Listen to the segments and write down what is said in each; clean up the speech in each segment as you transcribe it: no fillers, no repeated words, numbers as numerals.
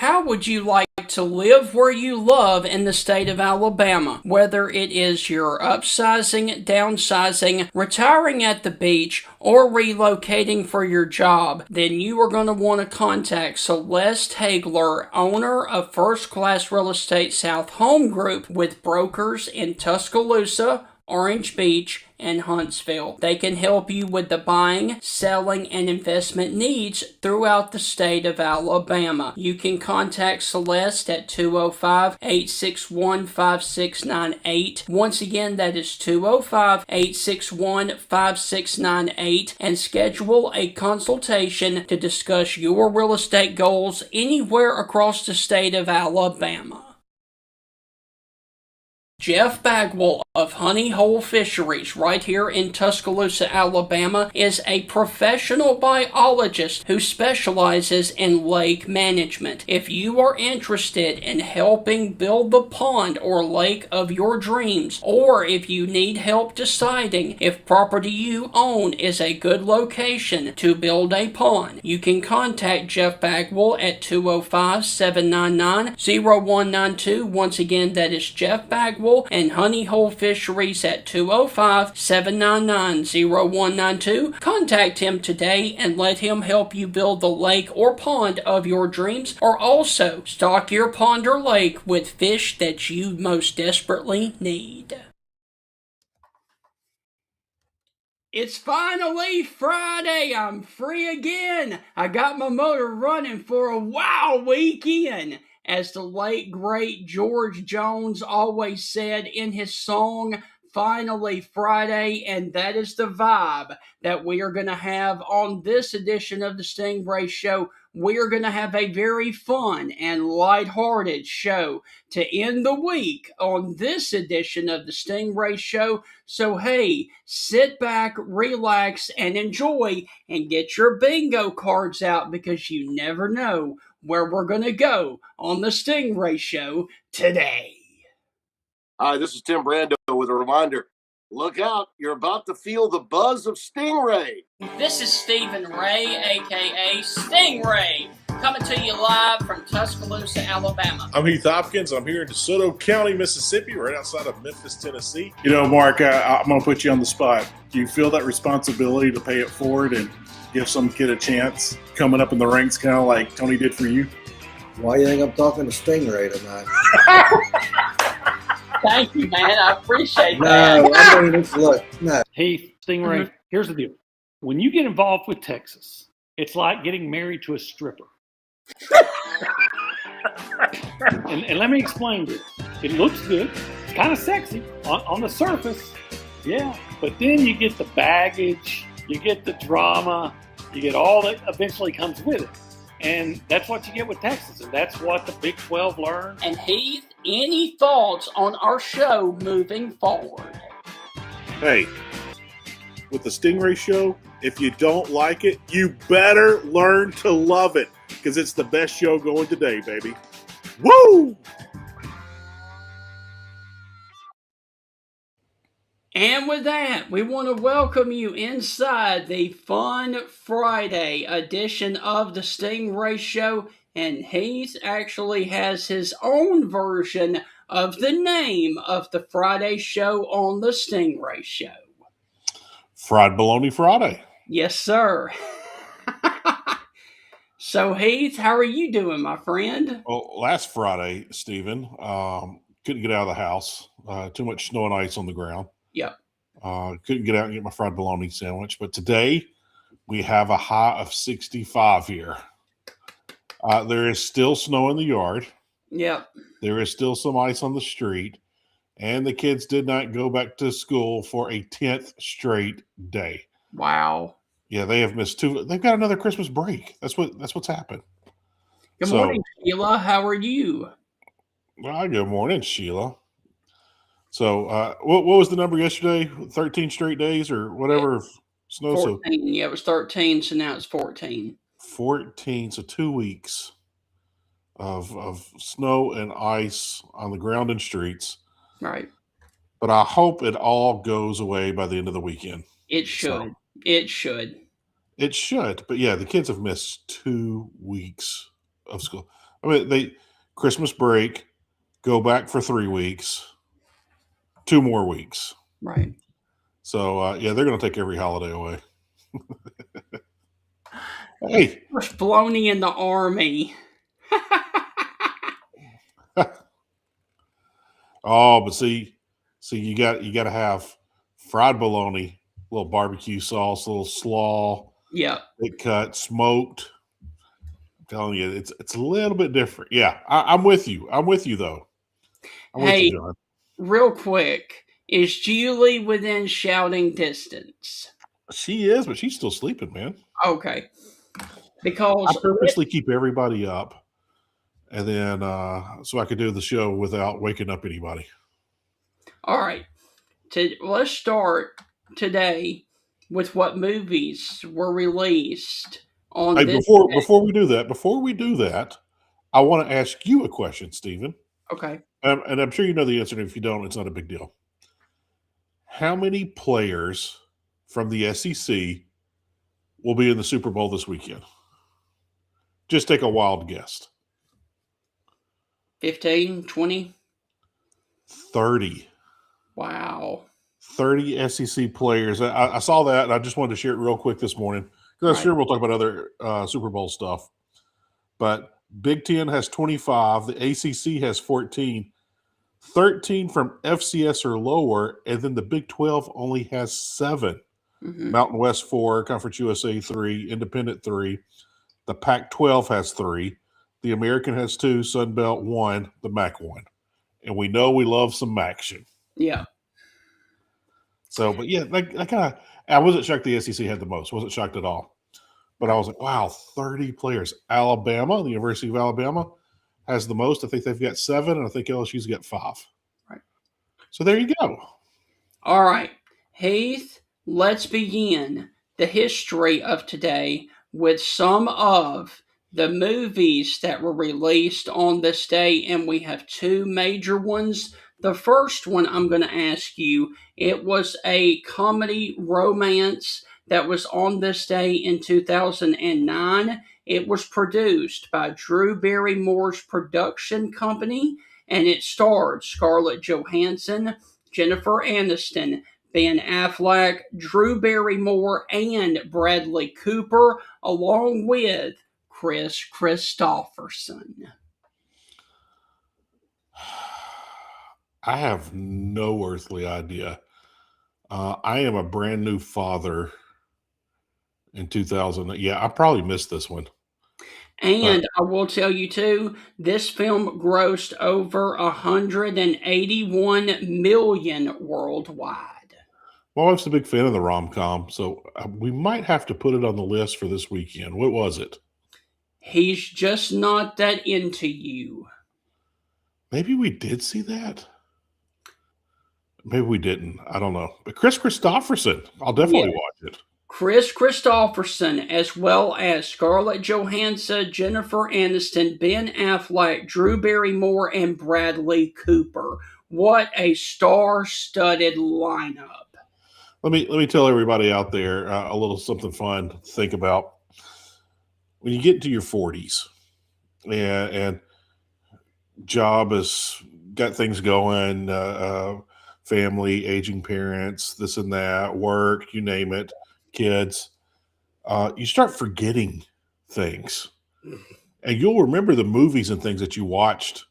How would you like to live where you love in the state of Alabama? Whether it is you're upsizing, downsizing, retiring at the beach, or relocating for your job, then you are going to want to contact Celeste Hagler, owner of First Class Real Estate South Home Group, with brokers in Tuscaloosa, Orange Beach, and Huntsville. They can help you with the buying, selling, and investment needs throughout the state of Alabama. You can contact Celeste at 205-861-5698. Once again, that is 205-861-5698, and schedule a consultation to discuss your real estate goals anywhere across the state of Alabama. Jeff Bagwell of Honey Hole Fisheries right here in Tuscaloosa, Alabama, is a professional biologist who specializes in lake management. If you are interested in helping build the pond or lake of your dreams, or if you need help deciding if property you own is a good location to build a pond, you can contact Jeff Bagwell at 205-799-0192. Once again, that is Jeff Bagwell and Honey Hole Fisheries at 205-799-0192. Contact him today and let him help you build the lake or pond of your dreams, or also stock your pond or lake with fish that you most desperately need. It's finally Friday. I'm free again. I got my motor running for a wild weekend. As the late, great George Jones always said in his song, Finally Friday, and that is the vibe that we are going to have on this edition of the Stingray Show. We are going to have a very fun and lighthearted show to end the week on this edition of the Stingray Show. So, hey, sit back, relax, and enjoy, and get your bingo cards out, because you never know where we're going to go on the Stingray Show today. Hi, this is Tim Brando with a reminder. Look out, you're about to feel the buzz of Stingray. This is Stephen Ray, a.k.a. Stingray, coming to you live from Tuscaloosa, Alabama. I'm Heath Hopkins. I'm here in DeSoto County, Mississippi, right outside of Memphis, Tennessee. You know, Mark, I'm going to put you on the spot. Do you feel that responsibility to pay it forward and give some kid a chance coming up in the ranks, kind of like Tony did for you? Why do you think I'm talking to Stingray tonight? Thank you, man. I appreciate that. No, I mean, look, no. Hey, Stingray, Here's the deal. When you get involved with Texas, it's like getting married to a stripper. and let me explain this. It looks good. It's kind of sexy on the surface. Yeah. But then you get the baggage, you get the drama, you get all that eventually comes with it. And that's what you get with Texas, and that's what the Big 12 learned. And Heath, any thoughts on our show moving forward? Hey, with the Stingray Show, if you don't like it, you better learn to love it, because it's the best show going today, baby. Woo! And with that, we want to welcome you inside the Fun Friday edition of the Stingray Show. And Heath actually has his own version of the name of the Friday show on the Stingray Show. Fried Bologna Friday. Yes, sir. So, Heath, how are you doing, my friend? Well, last Friday, Stephen, couldn't get out of the house. Too much snow and ice on the ground. Yep. Couldn't get out and get my fried bologna sandwich. But today, we have a high of 65 here. There is still snow in the yard. Yep. There is still some ice on the street. And the kids did not go back to school for a 10th straight day. Wow. Yeah, they have missed two. They've got another Christmas break. That's what's happened. Good morning, Sheila. How are you? Well, good morning, Sheila. So, what was the number yesterday? 13 straight days or whatever snow? 14. Yeah, it was 13, so now it's 14. 14, so 2 weeks of snow and ice on the ground and streets. Right. But I hope it all goes away by the end of the weekend. It should. It should. It should. But yeah, the kids have missed 2 weeks of school. I mean, they Christmas break, go back for 3 weeks, 2 more weeks. Right. So yeah, they're going to take every holiday away. Hey, First Baloney in the army. oh, but see, you got to have fried bologna, a little barbecue sauce, a little slaw, Yeah. thick cut, smoked. I'm telling you, it's a little bit different. Yeah, I'm with you. I'm with you though. I'm with Hey, you, John. real quick, is Julie within shouting distance? She is, but she's still sleeping, man. Okay. I Because purposely keep everybody up, and then so I could do the show without waking up anybody. all right, let's start today with what movies were released on Hey, this. before we do that, I want to ask you a question, Stephen. Okay. And I'm sure you know the answer. And if you don't, it's not a big deal. How many players from the SEC will be in the Super Bowl this weekend? Just take a wild guess. 15, 20. 30. Wow. 30 SEC players. I saw that, and I just wanted to share it real quick this morning because I'm sure we'll talk about other Super Bowl stuff. But Big Ten has 25. The ACC has 14. 13 from FCS or lower, and then the Big 12 only has 7. Mm-hmm. Mountain West 4, Conference USA 3, Independent 3. The Pac-12 has 3. The American has 2, Sun Belt 1, the MAC 1. And we know we love some action. Yeah. So, but yeah, I wasn't shocked the SEC had the most. Wasn't shocked at all. But I was like, wow, 30 players. Alabama, the University of Alabama, has the most. I think they've got 7, and I think LSU's got 5. Right. So there you go. All right. Heath, let's begin the history of today with some of the movies that were released on this day, and we have 2 major ones. The first one I'm going to ask you, it was a comedy romance that was on this day in 2009. It was produced by Drew Barrymore's production company, and it starred Scarlett Johansson, Jennifer Aniston, Ben Affleck, Drew Barrymore, and Bradley Cooper, along with Chris Christopherson. I have no earthly idea. I am a brand new father in 2000. Yeah, I probably missed this one. And I will tell you too, this film grossed over 181 million worldwide. My wife's a big fan of the rom-com, so we might have to put it on the list for this weekend. What was it? He's just not that into you. Maybe we did see that. Maybe we didn't. I don't know. But Chris Christopherson, I'll definitely watch it. Chris Christopherson, as well as Scarlett Johansson, Jennifer Aniston, Ben Affleck, Drew Barrymore, and Bradley Cooper. What a star-studded lineup. Let me tell everybody out there a little something fun to think about. When you get into your 40s and job has got things going, family, aging parents, this and that, work, you name it, kids, you start forgetting things. And you'll remember the movies and things that you watched,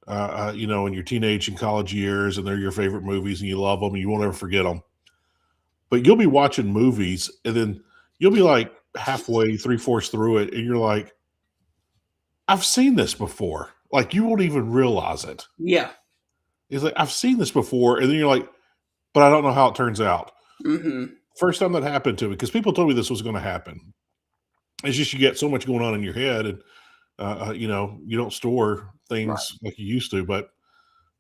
in your teenage and college years, and they're your favorite movies, and you love them, and you won't ever forget them. But you'll be watching movies, and then you'll be like halfway, 3/4 through it, and you're like, I've seen this before. Like, you won't even realize it. Yeah. It's like, I've seen this before, and then you're like, but I don't know how it turns out. Mm-hmm. First time that happened to me, because people told me this was going to happen. It's just you get so much going on in your head, and you don't store things like you used to. But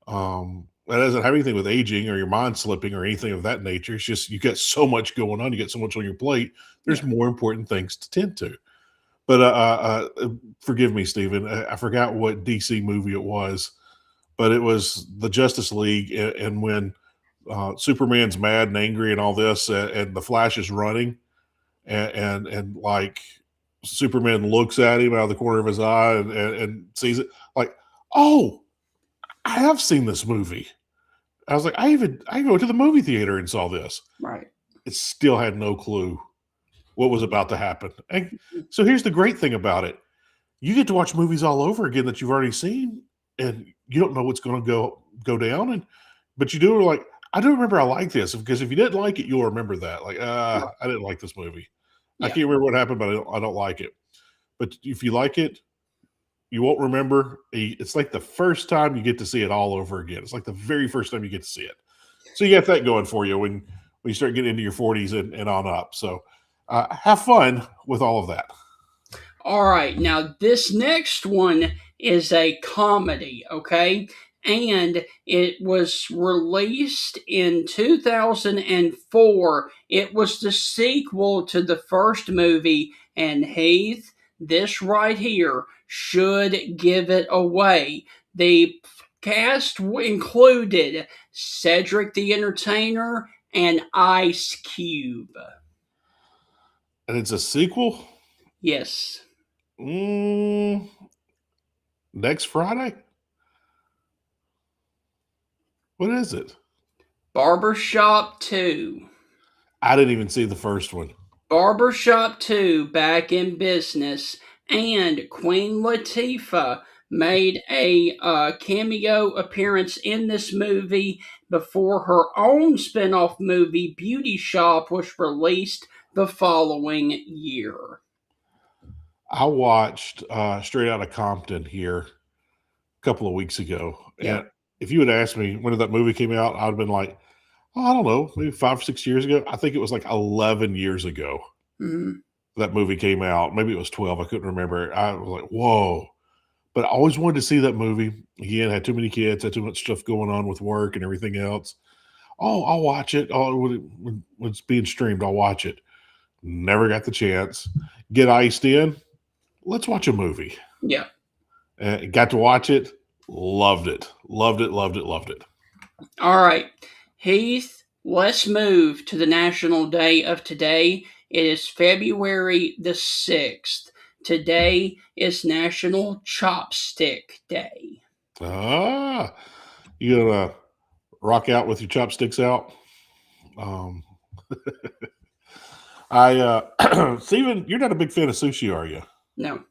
that doesn't have anything with aging or your mind slipping or anything of that nature. It's just you get so much going on, you get so much on your plate. There's more important things to tend to. But forgive me, Stephen. I forgot what DC movie it was, but it was the Justice League, and when Superman's mad and angry and all this, and the Flash is running, and like Superman looks at him out of the corner of his eye and sees it. Like, oh, I have seen this movie. I was like, I go to the movie theater and saw this. Right. It still had no clue what was about to happen. And so here's the great thing about it. You get to watch movies all over again that you've already seen, and you don't know what's going to go down. But you do, like, I do remember I like this, because if you didn't like it, you'll remember that. Like, I didn't like this movie. I Yeah. can't remember what happened, but I don't like it. But if you like it, you won't remember. It's like the first time you get to see it all over again. It's like the very first time you get to see it. So you got that going for you when you start getting into your 40s and on up. So have fun with all of that. All right, now this next one is a comedy, okay? And it was released in 2004. It was the sequel to the first movie, and Heath, this right here should give it away. The cast included Cedric the Entertainer and Ice Cube. And it's a sequel? Yes. Next Friday? What is it? Barbershop 2. I didn't even see the first one. Barbershop 2 back in business, and Queen Latifah made a cameo appearance in this movie before her own spin-off movie Beauty Shop was released the following year. I watched Straight Outta Compton here a couple of weeks ago. Yeah. And if you had asked me when that movie came out, I'd have been like, oh, I don't know, maybe 5 or 6 years ago. I think it was like 11 years ago that movie came out. Maybe it was 12. I couldn't remember. I was like, whoa. But I always wanted to see that movie. Again, had too many kids, had too much stuff going on with work and everything else. Oh, I'll watch it. Oh, when it's being streamed, I'll watch it. Never got the chance. Get iced in. Let's watch a movie. Yeah. Got to watch it. Loved it. Loved it. Loved it. Loved it. All right. Heath, let's move to the national day of today. It is February the 6th. Today is National Chopstick Day. You gonna rock out with your chopsticks out? Steven, you're not a big fan of sushi, are you? No.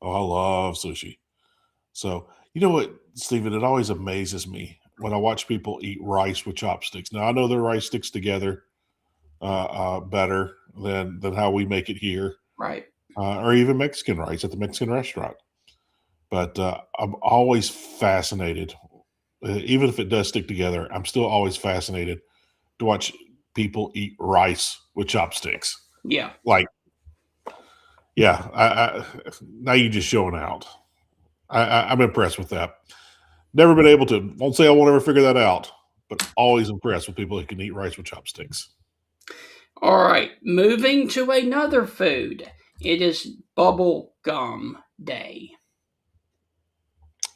Oh, I love sushi. So, you know what, Steven, it always amazes me when I watch people eat rice with chopsticks. Now, I know their rice sticks together better than how we make it here. Right. Or even Mexican rice at the Mexican restaurant. But I'm always fascinated, even if it does stick together, I'm still always fascinated to watch people eat rice with chopsticks. Yeah. Like, yeah, now you're just showing out. I'm impressed with that. Never been able to, won't say I won't ever figure that out, but always impressed with people who can eat rice with chopsticks. All right, moving to another food. It is Bubble Gum Day.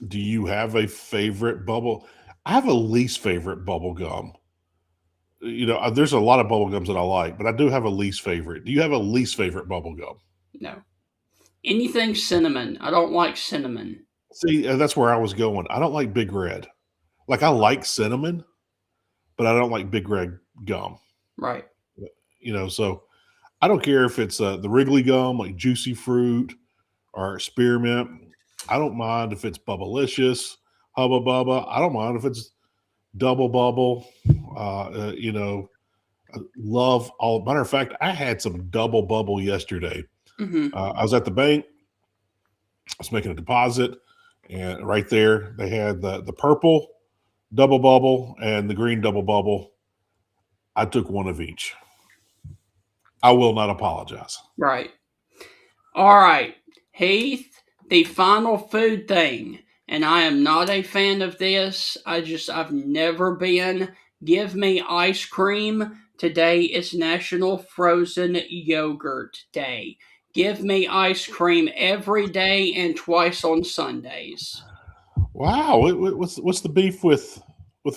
Do you have a favorite bubble? I have a least favorite bubble gum. You know, there's a lot of bubble gums that I like, but I do have a least favorite. Do you have a least favorite bubble gum? No. Anything cinnamon. I don't like cinnamon. See, that's where I was going. I don't like Big Red. Like, I like cinnamon, but I don't like Big Red gum. Right. You know, so I don't care if it's the Wrigley gum, like Juicy Fruit or Spearmint. I don't mind if it's Bubblicious, Hubba Bubba. I don't mind if it's Double Bubble. You know, I love all. Matter of fact, I had some Double Bubble yesterday. I was at the bank. I was making a deposit, and right there they had the purple Double Bubble and the green Double Bubble. I took one of each. I will not apologize. Right. All right, Heath, the final food thing, and I am not a fan of this. I've never been. Give me ice cream. Today is National Frozen Yogurt Day. Give me ice cream every day and twice on Sundays. Wow, what's the beef with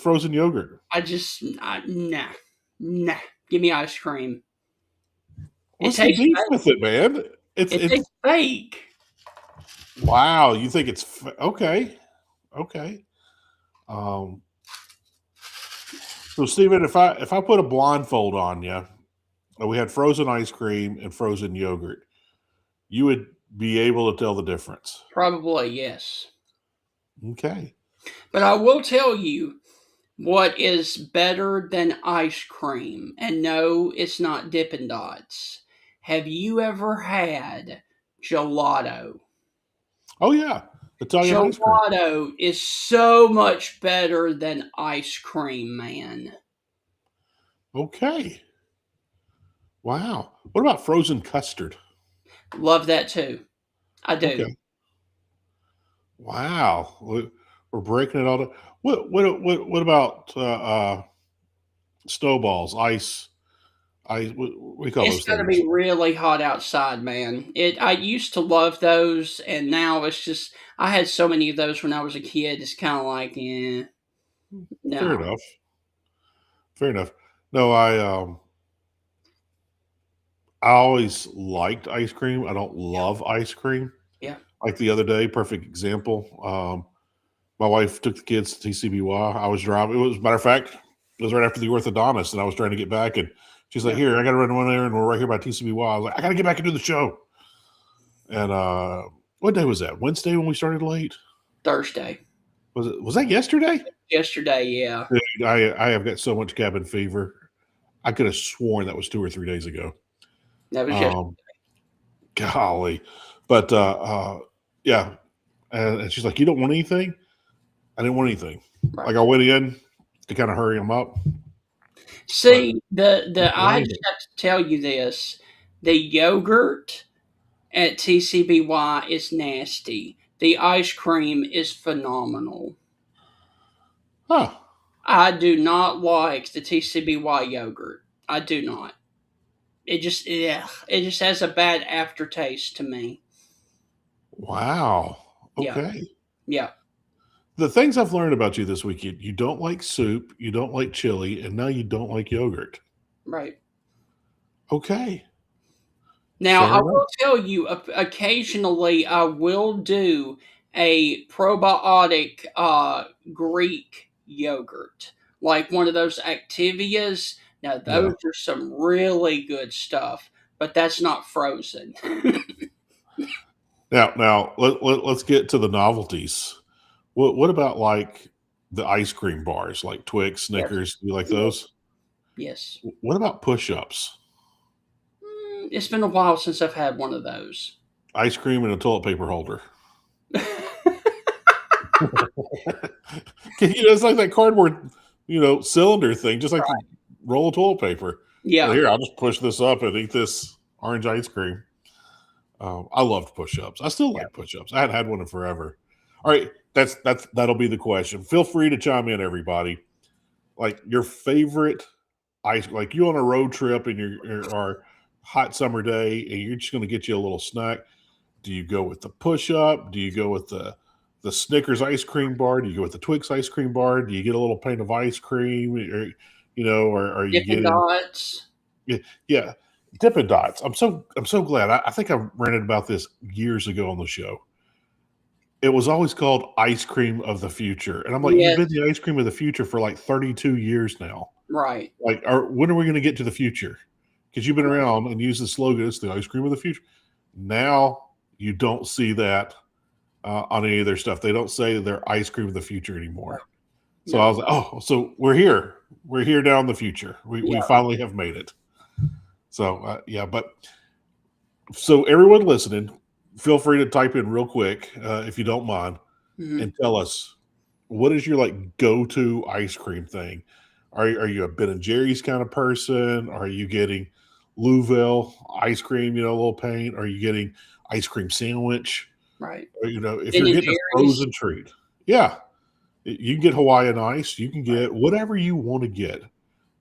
frozen yogurt? Nah. Give me ice cream. What's the beef with it, man? It it's tastes fake. wow. You think it's okay? Okay. So Stephen, if I put a blindfold on you, and we had frozen ice cream and frozen yogurt, you would be able to tell the difference. Probably, yes. Okay. But I will tell you what is better than ice cream. And no, it's not Dippin' Dots. Have you ever had gelato? Oh yeah, Italian ice cream. Gelato is so much better than ice cream, man. Okay. Wow. What about frozen custard? Love that too. I do. Okay. Wow. We're breaking it all down. What about snowballs, ice? What do you call It's those got to things? be really hot outside, man. I used to love those, and now it's just I had so many of those when I was a kid. It's kind of like, Fair no, enough. Fair enough. No, I always liked ice cream. I don't love ice cream. yeah, Like the other day, perfect example. My wife took the kids to TCBY. I was driving. It was, matter of fact, it was right after the orthodontist, and I was trying to get back. And she's like, yeah. "Here, I got to run one there, and we're right here by TCBY." I was like, "I got to get back and do the show." And what day was that? Wednesday when we started late. Thursday, Was that yesterday? yesterday, yeah, Dude, I have got so much cabin fever. I could have sworn that was 2 or 3 days ago. that was just Um, golly, but yeah. And she's like, "You don't want anything?" I didn't want anything. right. Like I went in to kind of hurry them up. See, the But I just have to tell you this: the yogurt at TCBY is nasty. The ice cream is phenomenal. huh. I do not like the TCBY yogurt. I do not. It just has a bad aftertaste to me. Wow. Yeah, Okay. yeah, The things I've learned about you this week, you don't like soup, you don't like chili, and now you don't like yogurt. right. Okay. Now, Fair I enough. will tell you, occasionally I will do a probiotic Greek yogurt, like one of those Activias. Now, Yeah. those are some really good stuff, but that's not frozen. Now let's get to the novelties. What about like the ice cream bars, like Twix, Yes, Snickers? Do you like yes, those? yes. What about push-ups? It's been a while since I've had one of those. Ice cream and a toilet paper holder. It's like that cardboard, cylinder thing, just like the roll of toilet paper. Yeah, Here, I'll just push this up and eat this orange ice cream. I loved push-ups. I still yeah. like push-ups. I hadn't had one in forever. All right, that'll be the question. Feel free to chime in, everybody. Like your favorite ice, like you on a road trip and or hot summer day, and you're just going to get you a little snack. Do you go with the push-up? Do you go with the Snickers ice cream bar? Do you go with the Twix ice cream bar? Do you get a little pane of ice cream, or are you Dippin' getting Dots. yeah, Dippin' Dots. I'm so glad. I think I ranted about this years ago on the show. It was always called ice cream of the future, and I'm like, you've Yes, been the ice cream of the future for like 32 years now. right. Like, when are we going to get to the future? Because you've been around and used the slogan, it's the ice cream of the future. Now you don't see that on any of their stuff. They don't say they're ice cream of the future anymore. So No. I was like, oh, so we're here. We're here down the future. We Yeah. finally have made it. So yeah, but so everyone listening, feel free to type in real quick if you don't mind, Mhm. and tell us what is your like go-to ice cream thing. Are you a Ben and Jerry's kind of person? Are you getting Louisville ice cream, a little paint? Are you getting ice cream sandwich? Right. Or, if Ben you're and getting a Jerry's. frozen treat, yeah, you can get Hawaiian ice. You can get whatever you want to get.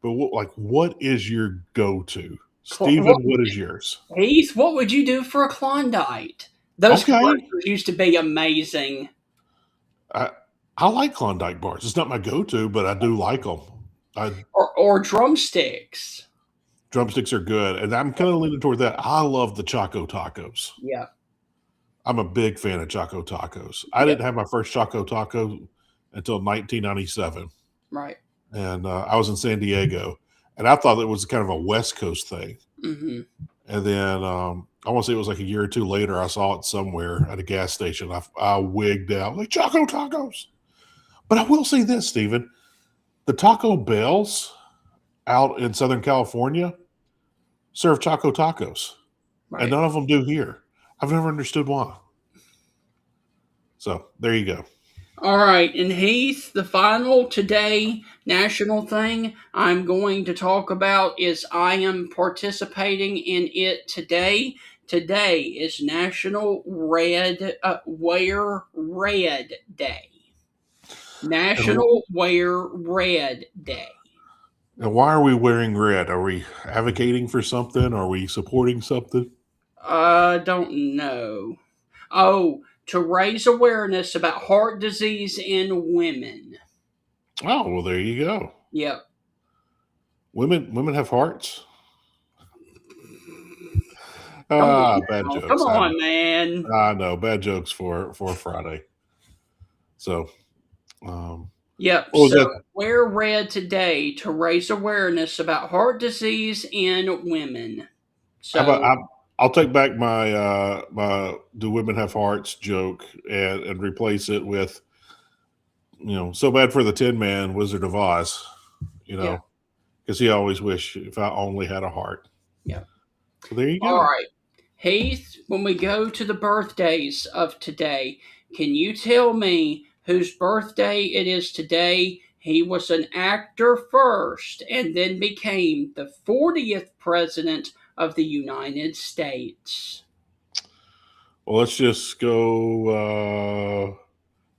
But what is your go-to? Steven, what is yours? Heath, what would you do for a Klondike? Those Okay. commercials used to be amazing. I like Klondike bars. It's not my go-to, but I do like them. Or drumsticks. Drumsticks are good, and I'm kind of leaning toward that. I love the Choco Tacos. Yeah. I'm a big fan of Choco Tacos. I Yep. didn't have my first Choco Taco until 1997, Right. and I was in San Diego, and I thought it was kind of a West Coast thing. Mm-hmm. And then I want to say it was like a year or two later, I saw it somewhere at a gas station. I wigged out like Choco Tacos. But I will say this, Stephen, the Taco Bells out in Southern California serve Choco Tacos, Right. and none of them do here. I've never understood why. So there you go. All right, and Heath, the final today national thing I'm going to talk about is I am participating in it today. Today is National Wear Red Day. National Wear Red Day. And why are we wearing red? Are we advocating for something? Are we supporting something? Don't know. Oh, to raise awareness about heart disease in women. Oh, well, there you go. Yep. Women have hearts. Come on, Bad now. jokes. Come on, man. I know, bad jokes for Friday. So, Yep. what was So that? wear red today to raise awareness about heart disease in women. So How about I'll take back my my "Do women have hearts" joke and replace it with, so bad for the Tin Man, Wizard of Oz. Yeah. Because he always wished if I only had a heart. Yeah. So there you go. All right. Heath, when we go to the birthdays of today, can you tell me whose birthday it is today? He was an actor first and then became the 40th president of the United States. Well, let's just go.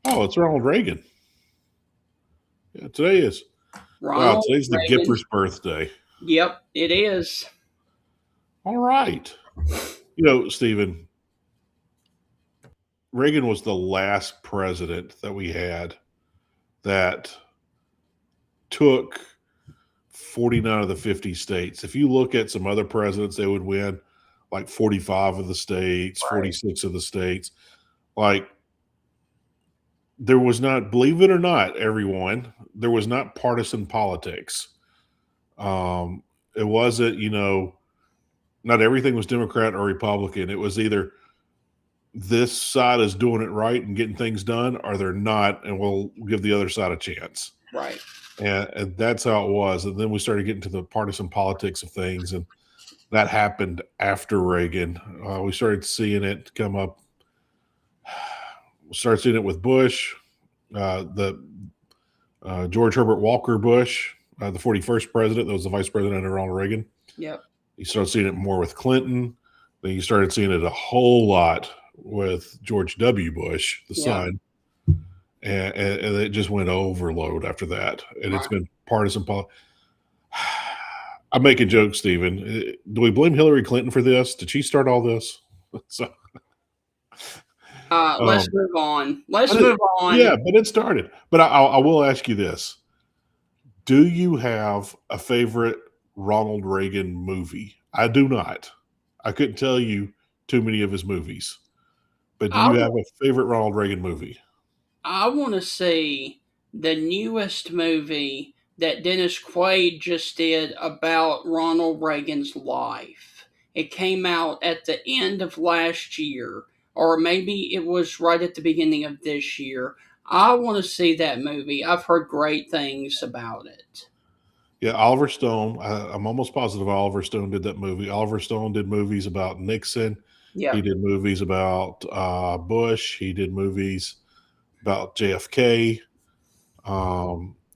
It's Ronald Reagan. Yeah, today is. Ronald Today's the Reagan. Gipper's birthday. Yep, it is. All right. Stephen, Reagan was the last president that we had that took 49 of the 50 states. If you look at some other presidents, they would win like 45 of the states, Right. 46 of the states. Like, there was not, believe it or not, everyone, there was not partisan politics. It wasn't, not everything was Democrat or Republican. It was either this side is doing it right and getting things done, or they're not, and we'll give the other side a chance. Right. And that's how it was. And then we started getting to the partisan politics of things, and that happened after Reagan. We started seeing it come up. We started seeing it with Bush, the George Herbert Walker Bush, the 41st president that was the vice president under Ronald Reagan. Yep. You started seeing it more with Clinton. Then you started seeing it a whole lot with George W. Bush, the son. And it just went overload after that. And it's been partisan politics. I'm making jokes, Stephen. Do we blame Hillary Clinton for this? Did she start all this? So, let's move on. Let's move on. Yeah, but it started. But I will ask you this. Do you have a favorite Ronald Reagan movie? I do not. I couldn't tell you too many of his movies. But do you have a favorite Ronald Reagan movie? I want to see the newest movie that Dennis Quaid just did about Ronald Reagan's life. It came out at the end of last year, or maybe it was right at the beginning of this year. I want to see that movie. I've heard great things about it. Yeah, Oliver Stone. I'm almost positive Oliver Stone did that movie. Oliver Stone did movies about Nixon. Yeah. He did movies about Bush. He did movies about JFK.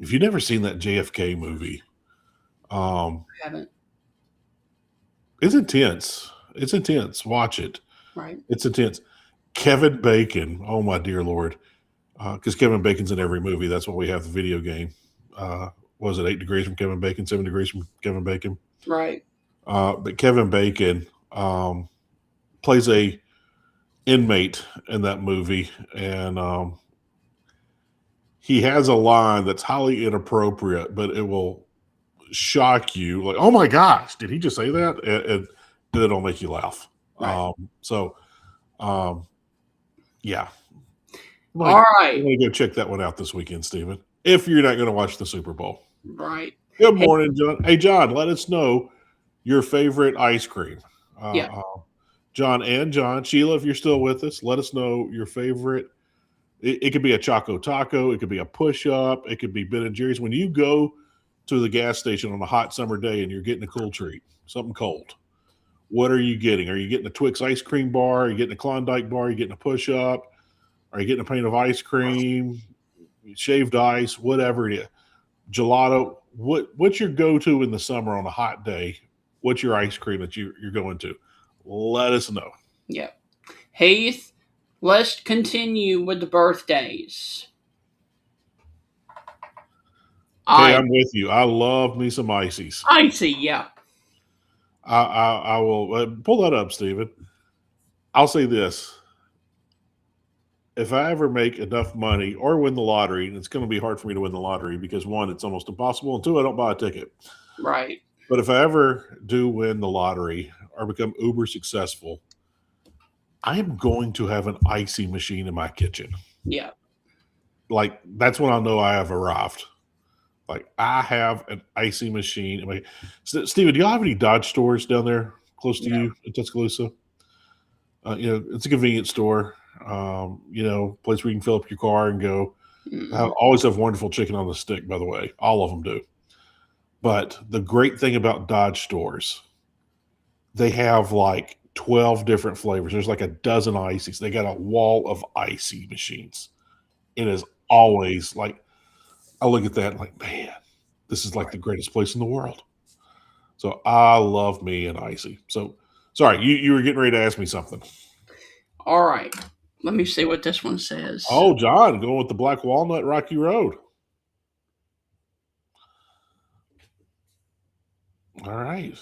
If you've never seen that JFK movie, I haven't. It's intense. It's intense. Watch it. Right. It's intense. Kevin Bacon. Oh my dear Lord. Because Kevin Bacon's in every movie. That's what we have the video game. Was it 8 Degrees from Kevin Bacon, 7 Degrees from Kevin Bacon? Right. But Kevin Bacon plays a inmate in that movie, and he has a line that's highly inappropriate, but shock you, like, oh my gosh, did he just say that? And then it'll make you laugh. Right. Yeah. All right. I'm going to go check that one out this weekend, Stephen, if you're not going to watch the Super Bowl. Right. Good morning, John. Hey, John, let us know your favorite ice cream. Yeah. John and John. Sheila, if you're still with us, let us know your favorite. It could be a Choco Taco. It could be a push-up. It could be Ben & Jerry's. When you go to the gas station on a hot summer day and you're getting a cool treat, something cold, what are you getting? Are you getting a Twix ice cream bar? Are you getting a Klondike bar? Are you getting a push-up? Are you getting a pane of ice cream, shaved ice, whatever it is? Gelato. What's your go-to in the summer on a hot day? What's your ice cream that you're going to? Let us know. Yeah. Heath, let's continue with the birthdays. Okay, I'm with you. I love me some ices. Icy, yeah. I will pull that up, Stephen. I'll say this. If I ever make enough money or win the lottery, and it's going to be hard for me to win the lottery because, one, it's almost impossible, and two, I don't buy a ticket. Right. But if I ever do win the lottery or become uber successful, I am going to have an icy machine in my kitchen. Yeah. Like, that's when I'll know I have arrived. Like, I have an icy machine. Steven, do y'all have any Dodge stores down there close to you in Tuscaloosa? It's a convenience store. Place where you can fill up your car and go. I always have wonderful chicken on the stick, by the way. All of them do. But the great thing about Dodge stores, they have like 12 different flavors. There's like a dozen ices. They got a wall of icy machines. It is always like, I look at that and like, man, this is like the greatest place in the world. So I love me an icy. So, sorry, you were getting ready to ask me something. All right. Let me see what this one says. Oh, John, going with the Black Walnut Rocky Road. All right.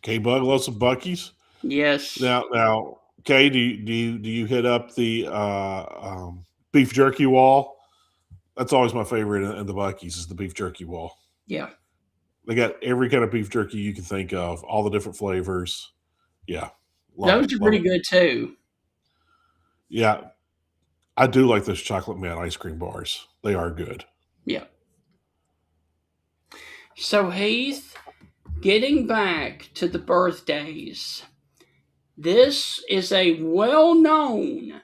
K-Bug loves some Buc-ee's. Yes. Now, Kay, do you hit up the beef jerky wall? That's always my favorite in the Buc-ee's is the beef jerky wall. Yeah. They got every kind of beef jerky you can think of, all the different flavors. Yeah. Those are pretty good too. Yeah. I do like those chocolate mint ice cream bars. They are good. Yeah. So, Heath, getting back to the birthdays, this is a well-known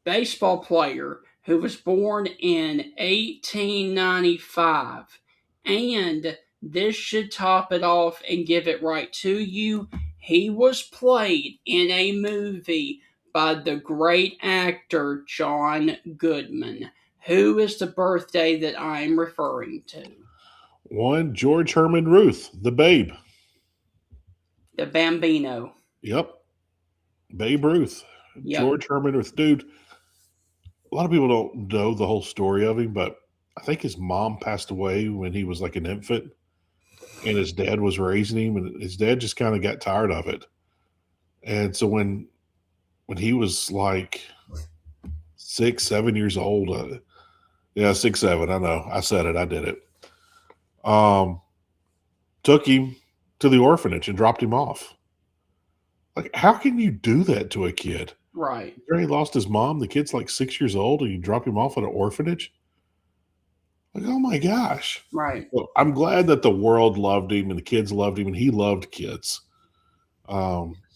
baseball player who was born in 1895. And this should top it off and give it right to you. He was played in a movie by the great actor John Goodman. Who is the birthday that I'm referring to? One, George Herman Ruth, the Babe. The Bambino. Yep. Babe Ruth. Yep. George Herman Ruth. Dude, a lot of people don't know the whole story of him, but I think his mom passed away when he was like an infant and his dad was raising him, and his dad just kind of got tired of it. And so when he was like 6, 7 years old, 6, 7, I know. I said it. I did it. Took him to the orphanage and dropped him off. Like, how can you do that to a kid? Right. He already lost his mom. The kid's like 6 years old, and you drop him off at an orphanage? Like, oh my gosh. Right. Well, I'm glad that the world loved him and the kids loved him, and he loved kids.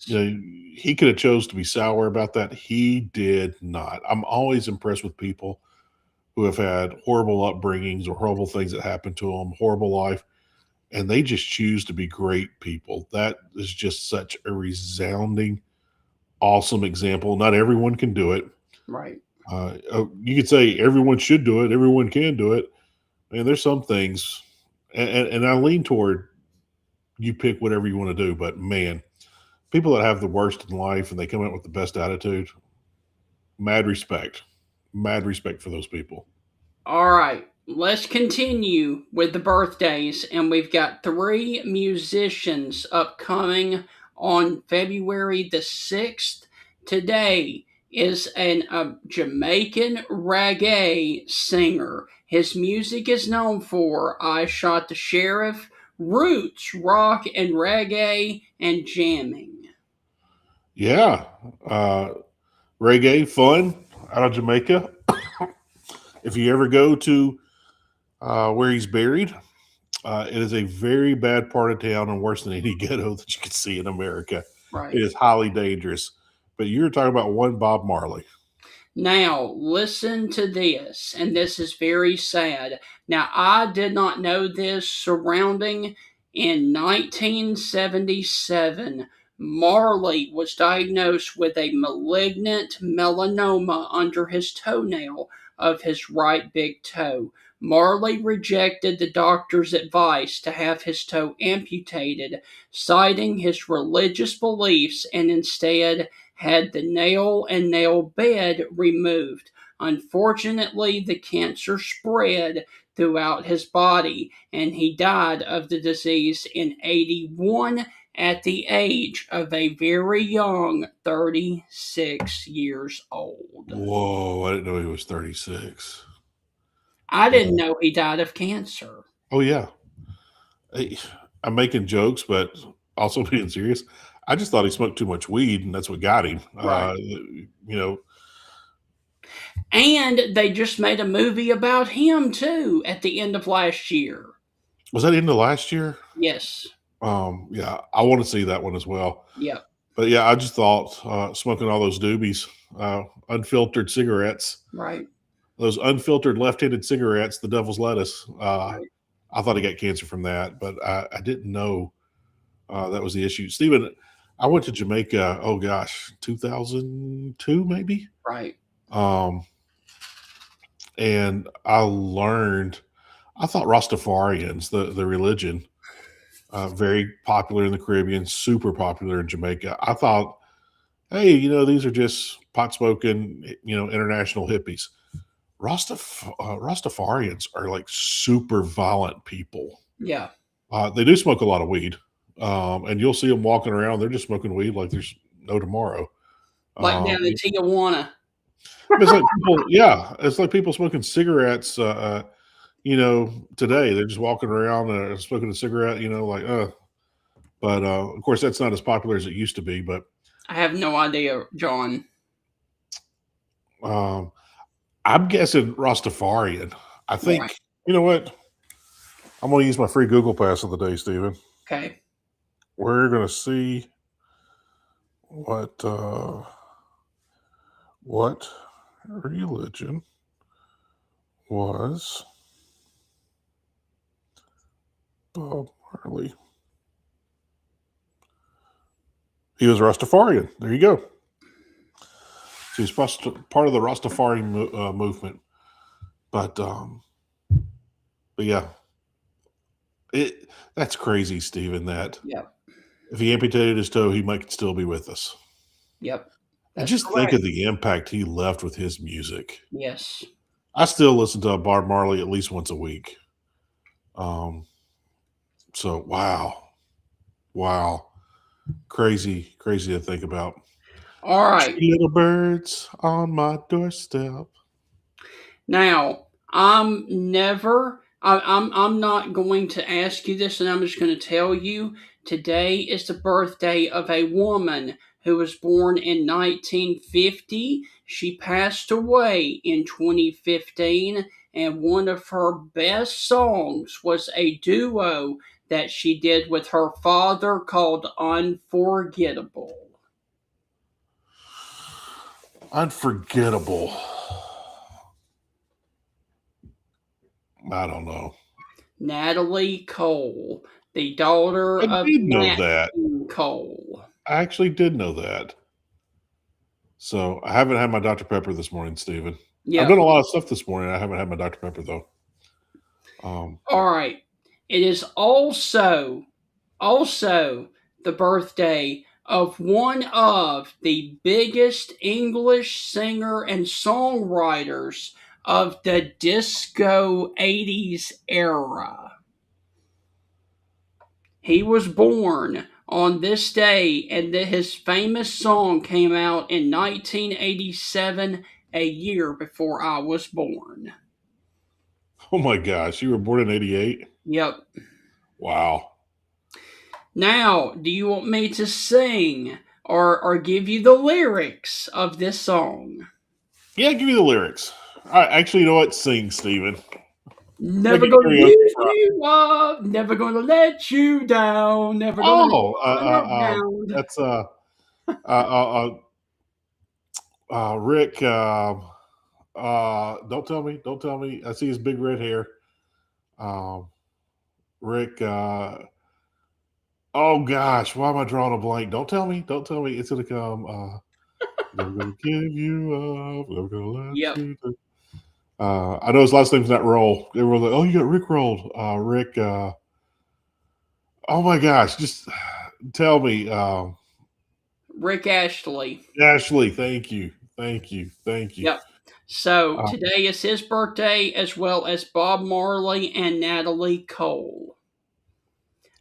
He could have chose to be sour about that. He did not. I'm always impressed with people who have had horrible upbringings or horrible things that happened to them, horrible life, and they just choose to be great people. That is just such a resounding, awesome example. Not everyone can do it. Right. You could say everyone should do it. Everyone can do it. Man, there's some things, and I lean toward you pick whatever you want to do, but man, people that have the worst in life and they come out with the best attitude, mad respect for those people. All right, let's continue with the birthdays, and we've got 3 musicians upcoming on February the 6th. Today is a Jamaican reggae singer. His music is known for I Shot the Sheriff, roots, rock and reggae, and jamming. Yeah. Reggae, fun, out of Jamaica. If you ever go to where he's buried, it is a very bad part of town and worse than any ghetto that you can see in America. Right. It is highly dangerous. But you're talking about one Bob Marley. Now, listen to this, and this is very sad. Now, I did not know this surrounding in 1977. Marley was diagnosed with a malignant melanoma under his toenail of his right big toe. Marley rejected the doctor's advice to have his toe amputated, citing his religious beliefs, and instead had the nail and nail bed removed. Unfortunately, the cancer spread throughout his body, and he died of the disease in 81 at the age of a very young 36 years old. Whoa, I didn't know he was 36. I didn't know he died of cancer. Oh, yeah. I'm making jokes, but also being serious. I just thought he smoked too much weed, and that's what got him. Right. You know, And they just made a movie about him, too, at the end of last year. was that into last year? Yes. Yeah, I want to see that one as well. Yep. But yeah, I just thought smoking all those doobies, unfiltered cigarettes, Right. those unfiltered left-handed cigarettes, the devil's lettuce. Right. I thought he got cancer from that, but I didn't know that was the issue. Stephen, I went to Jamaica, oh gosh, 2002 maybe? Right. And I thought Rastafarians, the religion, very popular in the Caribbean, super popular in Jamaica. I thought, hey, these are just pot smoking, international hippies. Rastafarians are like super violent people. Yeah. They do smoke a lot of weed, and you'll see them walking around. They're just smoking weed like there's no tomorrow. Like down in Tijuana. It's like people, yeah, it's like people smoking cigarettes. Today they're just walking around smoking a cigarette. But of course that's not as popular as it used to be. But I have no idea, John. I'm guessing Rastafarian. I think Right. you know what? I'm going to use my free Google Pass of the day, Stephen. Okay. We're going to see what religion was Bob Marley. He was Rastafarian. There you go. So he's part of the Rastafari movement. But yeah, that's crazy, Stephen. That Yep. if he amputated his toe, he might still be with us. Yep. And just think of the impact he left with his music. Yes. I still listen to Bob Marley at least once a week. So wow, crazy to think about. All right. Little birds on my doorstep. Now, I'm not going to ask you this, and I'm just going to tell you today is the birthday of a woman who was born in 1950. She passed away in 2015, and one of her best songs was a duo that she did with her father called Unforgettable. Unforgettable. I don't know. Natalie Cole, the daughter of Nat King Cole. I actually did know that. So I haven't had my Dr. Pepper this morning, Stephen. Yeah. I've done a lot of stuff this morning. I haven't had my Dr. Pepper though. All right. It is also the birthday of one of the biggest English singer and songwriters of the disco 80s era. He was born on this day, and his famous song came out in 1987, a year before I was born. Oh my gosh, you were born in 88? Yep. Wow. Now, do you want me to sing or give you the lyrics of this song? Yeah, give me the lyrics. Actually, you know what? Sing, Steven. Make Never it gonna karaoke give Friday. you up, never gonna let you down, never gonna Oh, run around. that's Rick. Don't tell me. I see his big red hair. Um, Rick. Oh gosh, why am I drawing a blank? Don't tell me. Don't tell me. It's gonna come. Never gonna give you up. Never gonna let Yep. you down. I know his last name's not Roll. Everyone's like, "Oh, you got Rick rolled." Rick. Oh my gosh, just tell me. Rick Ashley. Ashley, thank you, thank you, thank you. Yep. So Uh, today is his birthday, as well as Bob Marley and Natalie Cole.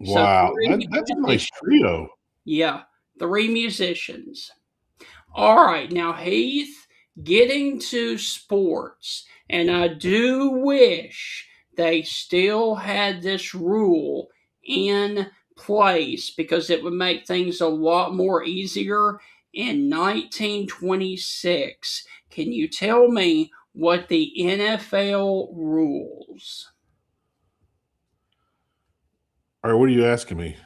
So wow, three that's a nice musicians. trio. Yeah, three musicians. All right, now Heath, getting to sports, and I do wish they still had this rule in place because it would make things a lot more easier. In 1926, can you tell me what the NFL rules? All right, what are you asking me?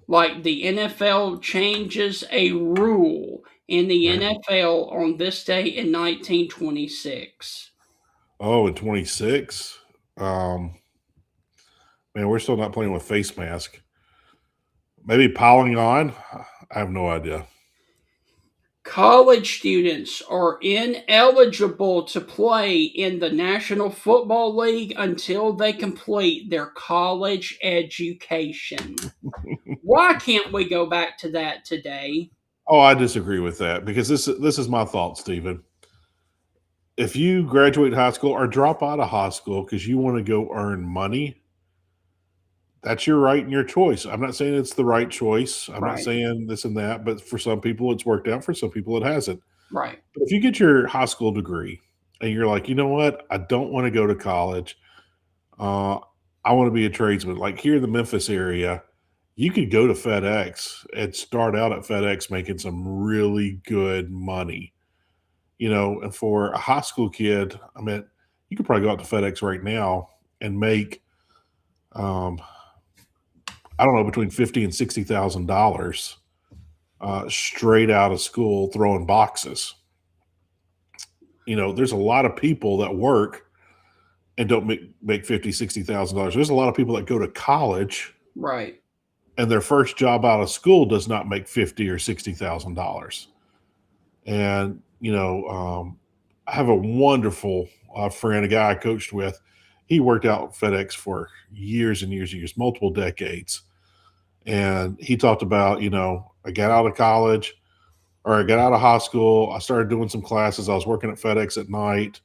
Like the NFL changes a rule in the Right. NFL on this day in 1926. Oh, in 26. Um, Man, we're still not playing with face mask. Maybe piling on. I have no idea. College students are ineligible to play in the National Football League until they complete their college education. Why can't we go back to that today? Oh, I disagree with that because this is my thought, Stephen. If you graduate high school or drop out of high school because you want to go earn money, that's your right and your choice. I'm not saying it's the right choice. I'm not Right, saying this and that, but for some people it's worked out. For some people it hasn't. right, But if you get your high school degree and you're like, you know what, I don't want to go to college. Uh, I want to be a tradesman. Like here in the Memphis area, you could go to FedEx and start out at FedEx making some really good money. And for a high school kid, I mean, you could probably go out to FedEx right now and make, um, I don't know, between $50,000 and $60,000 straight out of school throwing boxes. There's a lot of people that work and don't make $50,000, $60,000. There's a lot of people that go to college right. and their first job out of school does not make $50,000 or $60,000. And I have a wonderful friend, a guy I coached with. He worked out at FedEx for years and years and years, multiple decades. And he talked about, I got out of college or I got out of high school. I started doing some classes. I was working at FedEx at night.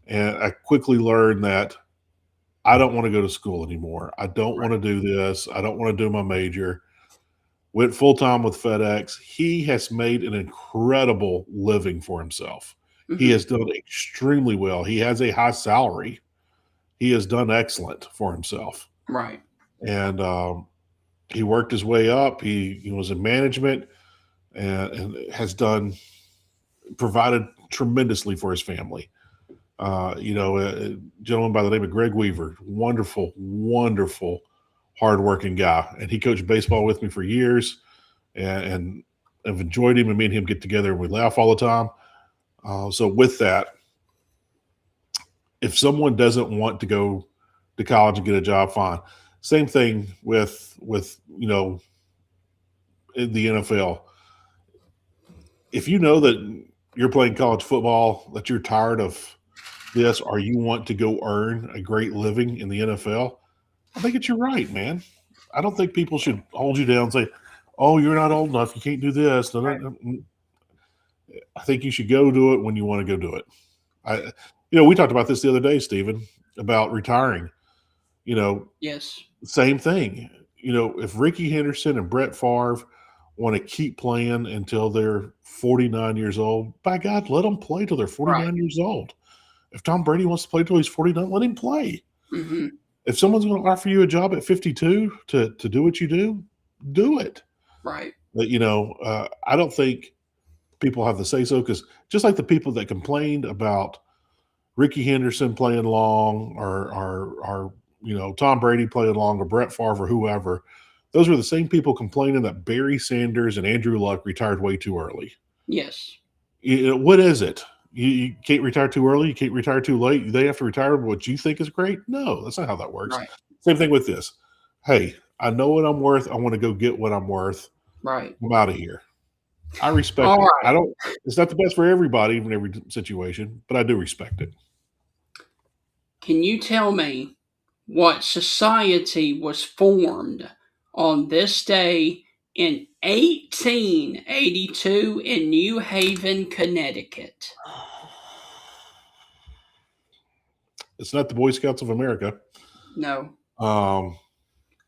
And I quickly learned that I don't want to go to school anymore. I don't want to do this. I don't want to do my major. Went full time with FedEx. He has made an incredible living for himself. He Mhm. has done extremely well. He has a high salary. He has done excellent for himself. Right, And he worked his way up. He was in management and has provided tremendously for his family. A gentleman by the name of Greg Weaver, wonderful, wonderful, hardworking guy. And he coached baseball with me for years and I've enjoyed him, and me and him get together and we laugh all the time. So with that, if someone doesn't want to go to college and get a job, fine. Same thing with in the NFL. If you know that you're playing college football, that you're tired of this, or you want to go earn a great living in the NFL, I think it's your right, man. I don't think people should hold you down and say, "Oh, you're not old enough. You can't do this." No, no, right. no. I think you should go do it when you want to go do it. We talked about this the other day, Stephen, about retiring. You know, Yes, Same thing. If Ricky Henderson and Brett Favre want to keep playing until they're 49 years old, by God, let them play till they're right. 49 years old. If Tom Brady wants to play till he's 49, let him play. Hmm. If someone's going to offer you a job at 52 to do what you do it. Right. But, I don't think people have the say so, because just like the people that complained about Ricky Henderson playing long, or Tom Brady playing long, or Brett Favre, or whoever, those were the same people complaining that Barry Sanders and Andrew Luck retired way too early. Yes. What is it? You can't retire too early. You can't retire too late. They have to retire what you think is great. No, that's not how that works. Right. Same thing with this. Hey, I know what I'm worth. I want to go get what I'm worth. Right. I'm out of here. I respect All it. right. It's not the best for everybody, even every situation, but I do respect it. Can you tell me what society was formed on this day in 1882 in New Haven, Connecticut? It's not the Boy Scouts of America. No. Um,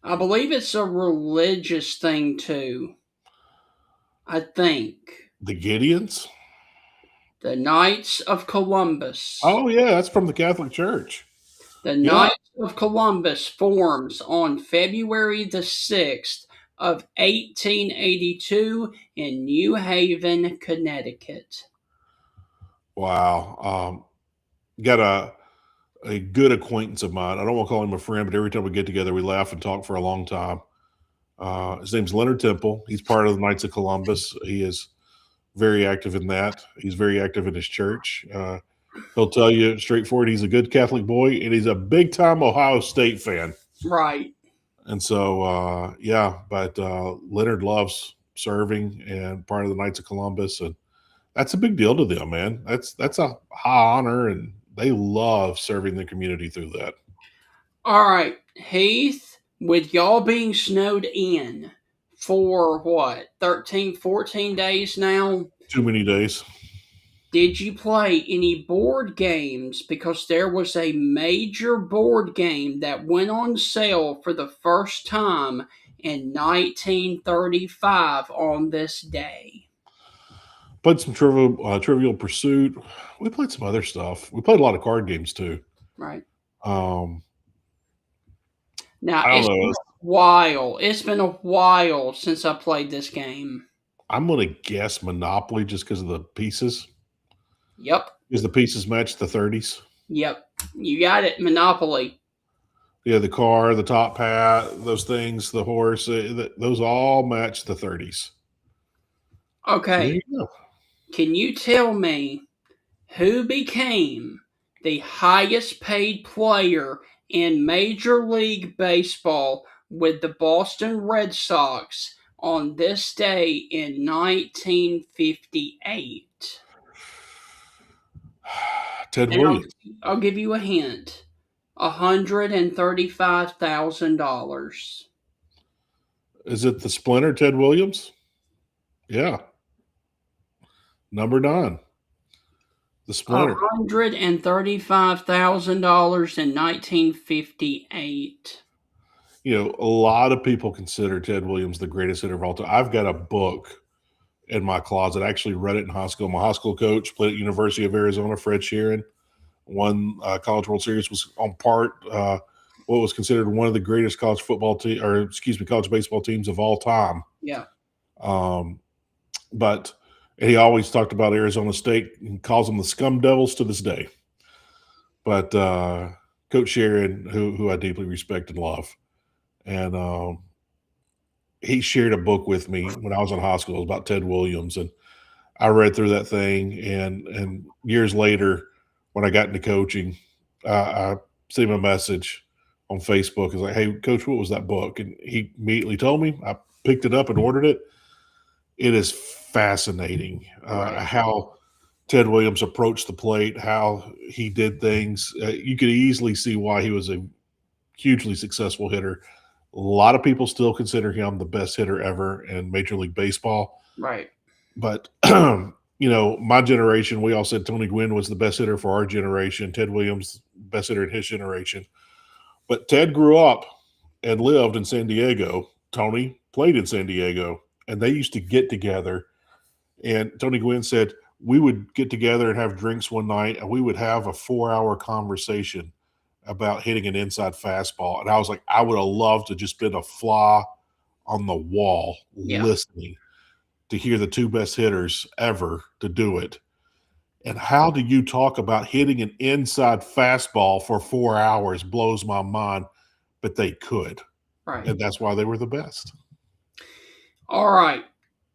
I believe it's a religious thing too. I think. the Gideons? The Knights of Columbus. Oh, yeah, that's from the Catholic Church. The Knights of Columbus forms on February the 6th of 1882 in New Haven, Connecticut. Wow. Got a good acquaintance of mine. I don't want to call him a friend, but every time we get together, we laugh and talk for a long time. His name's Leonard Temple. He's part of the Knights of Columbus. He is very active in that. He's very active in his church. He'll tell you straightforward, he's a good Catholic boy, and he's a big-time Ohio State fan. Right. And so, but Leonard loves serving and part of the Knights of Columbus, and that's a big deal to them, man. That's a high honor, and they love serving the community through that. All right, Heath, with y'all being snowed in for what, 13, 14 days now? Too many days. Did you play any board games? Because there was a major board game that went on sale for the first time in 1935 on this day. Played some Trivial Pursuit. We played some other stuff. We played a lot of card games too. Right. Now It's been a while since I played this game. I'm going to guess Monopoly just because of the pieces. Yep. Because the pieces match the 30s. Yep. You got it. Monopoly. Yeah, the car, the top hat, those things, the horse, those all match the 30s. Okay. So Can you tell me who became the highest paid player in Major League Baseball with the Boston Red Sox on this day in 1958? Ted Williams. I'll give you a hint. $135,000. Is it the Splinter, Ted Williams? Yeah. Number 9. The Splinter. $135,000 in 1958. A lot of people consider Ted Williams the greatest hitter of all time. I've got a book in my closet. I actually read it in high school. My high school coach played at University of Arizona, Fred Sheeran, won College World Series, was on part what was considered one of the greatest college baseball teams of all time. Yeah. But he always talked about Arizona State and calls them the Scum Devils to this day. But Coach Sheeran, who I deeply respect and love, and he shared a book with me when I was in high school. It was about Ted Williams, and I read through that thing. And years later, when I got into coaching, I sent him a message on Facebook. It's like, "Hey, Coach, what was that book?" And he immediately told me. I picked it up and ordered it. It is fascinating how Ted Williams approached the plate, how he did things. You could easily see why he was a hugely successful hitter. A lot of people still consider him the best hitter ever in Major League Baseball. Right. But, my generation, we all said Tony Gwynn was the best hitter for our generation. Ted Williams, best hitter in his generation. But Ted grew up and lived in San Diego. Tony played in San Diego, and they used to get together. And Tony Gwynn said, we would get together and have drinks one night, and we would have a 4-hour conversation about hitting an inside fastball. And I was like, I would have loved to just been a fly on the wall listening to hear the two best hitters ever to do it. And how do you talk about hitting an inside fastball for 4 hours blows my mind, but they could. Right. And that's why they were the best. All right.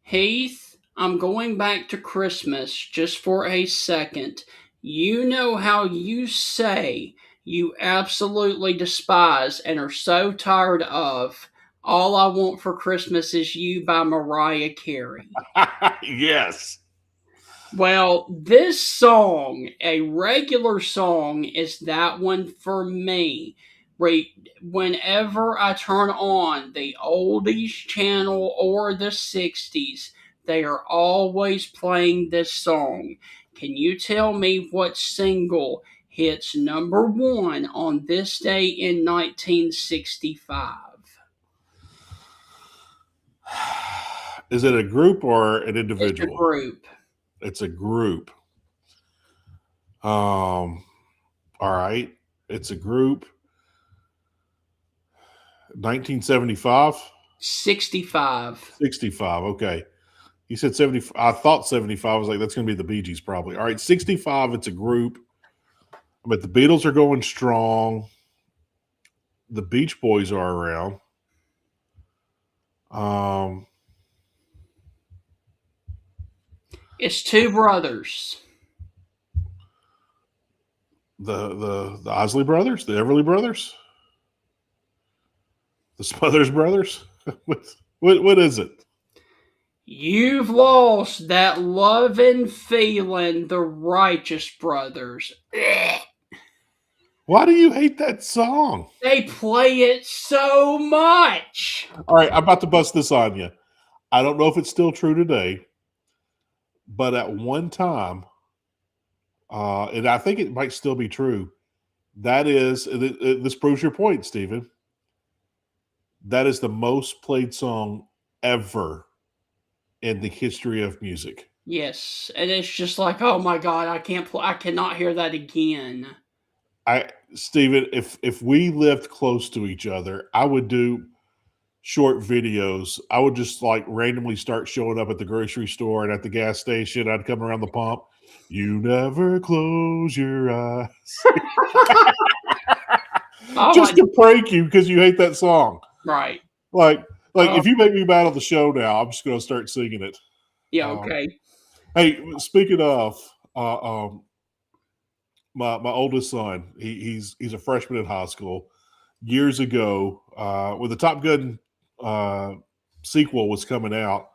Heath, I'm going back to Christmas just for a second. You know how you say you absolutely despise and are so tired of All I Want for Christmas Is You by Mariah Carey. Yes. Well, this song, a regular song, is that one for me. Whenever I turn on the oldies channel or the 60s, they are always playing this song. Can you tell me what single hits number one on this day in 1965? Is it a group or an individual? It's a group. It's a group. All right. It's a group. 1975? 65. 65. Okay. You said 70. I thought 75. I was like, that's going to be the Bee Gees probably. All right. 65. It's a group. But the Beatles are going strong. The Beach Boys are around. It's two brothers. The Isley Brothers? The Everly Brothers? The Smothers Brothers? What is it? You've lost that loving feeling, the Righteous Brothers. Ugh. Why do you hate that song? They play it so much. All right, I'm about to bust this on you. I don't know if it's still true today, but at one time, and I think it might still be true, that is, this proves your point, Stephen. That is the most played song ever in the history of music. Yes, and it's just like, oh my God, I cannot hear that again. Stephen, if we lived close to each other, I would do short videos. I would just like randomly start showing up at the grocery store and at the gas station. I'd come around the pump. You never close your eyes. Just to prank you because you hate that song. Right. Like if you make me mad on the show now, I'm just going to start singing it. Yeah, okay. Hey, speaking of, my oldest son, he's a freshman in high school. Years ago, when the Top Gun sequel was coming out,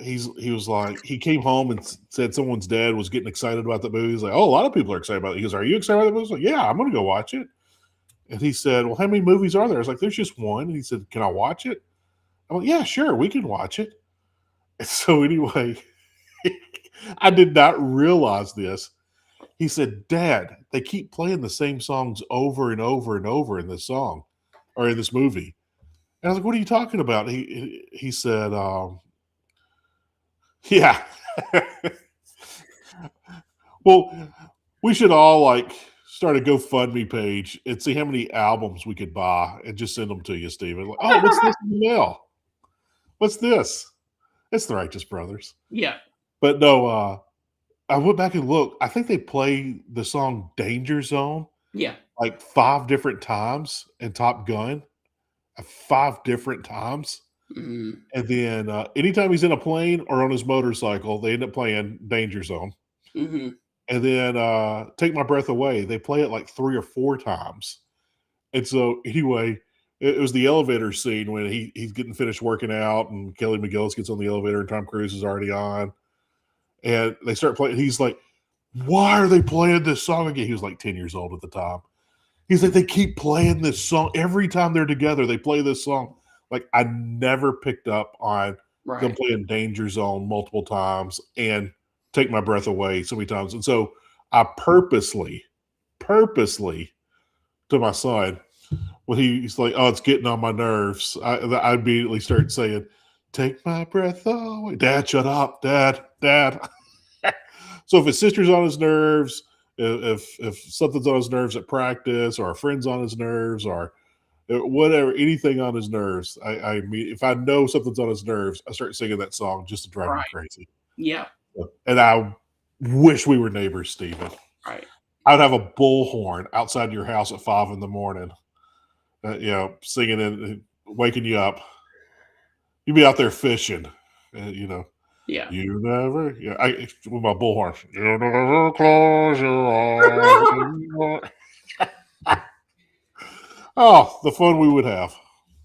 he was like, he came home and said someone's dad was getting excited about the movie. He's like, oh, a lot of people are excited about it. He goes, are you excited about the movie? I was like, yeah, I'm going to go watch it. And he said, well, how many movies are there? I was like, there's just one. And he said, can I watch it? I'm like, yeah, sure, we can watch it. And so anyway, I did not realize this. He said, Dad, they keep playing the same songs over and over and over in this song or in this movie. And I was like, what are you talking about? He said, yeah. Well, we should all like start a GoFundMe page and see how many albums we could buy and just send them to you, Stephen. Like, oh, what's this in the mail? What's this? It's the Righteous Brothers. Yeah. But no, I went back and looked. I think they play the song Danger Zone. Yeah. Like 5 different times in Top Gun. 5 different times. Mm-hmm. And then anytime he's in a plane or on his motorcycle, they end up playing Danger Zone. Mm-hmm. And then Take My Breath Away, they play it like 3 or 4 times. And so anyway, it was the elevator scene when he's getting finished working out and Kelly McGillis gets on the elevator and Tom Cruise is already on. And they start playing. He's like, why are they playing this song again? He was like 10 years old at the time. He's like, they keep playing this song. Every time they're together, they play this song. Like, I never picked up on them playing Danger Zone multiple times and Take My Breath Away so many times. And so I purposely to my son, when he's like, oh, it's getting on my nerves, I immediately start saying, take my breath away. Dad, shut up. Dad. So if his sister's on his nerves, If something's on his nerves at practice, or a friend's on his nerves, or whatever, anything on his nerves, I mean, if I know something's on his nerves, I start singing that song just to drive him Right. crazy. Yeah. And I wish we were neighbors, Stephen. Right. I would have a bullhorn outside your house at 5 a.m, singing and waking you up. You'd be out there fishing, Yeah. You never, with my bullhorn. You never close your eyes. Oh, the fun we would have.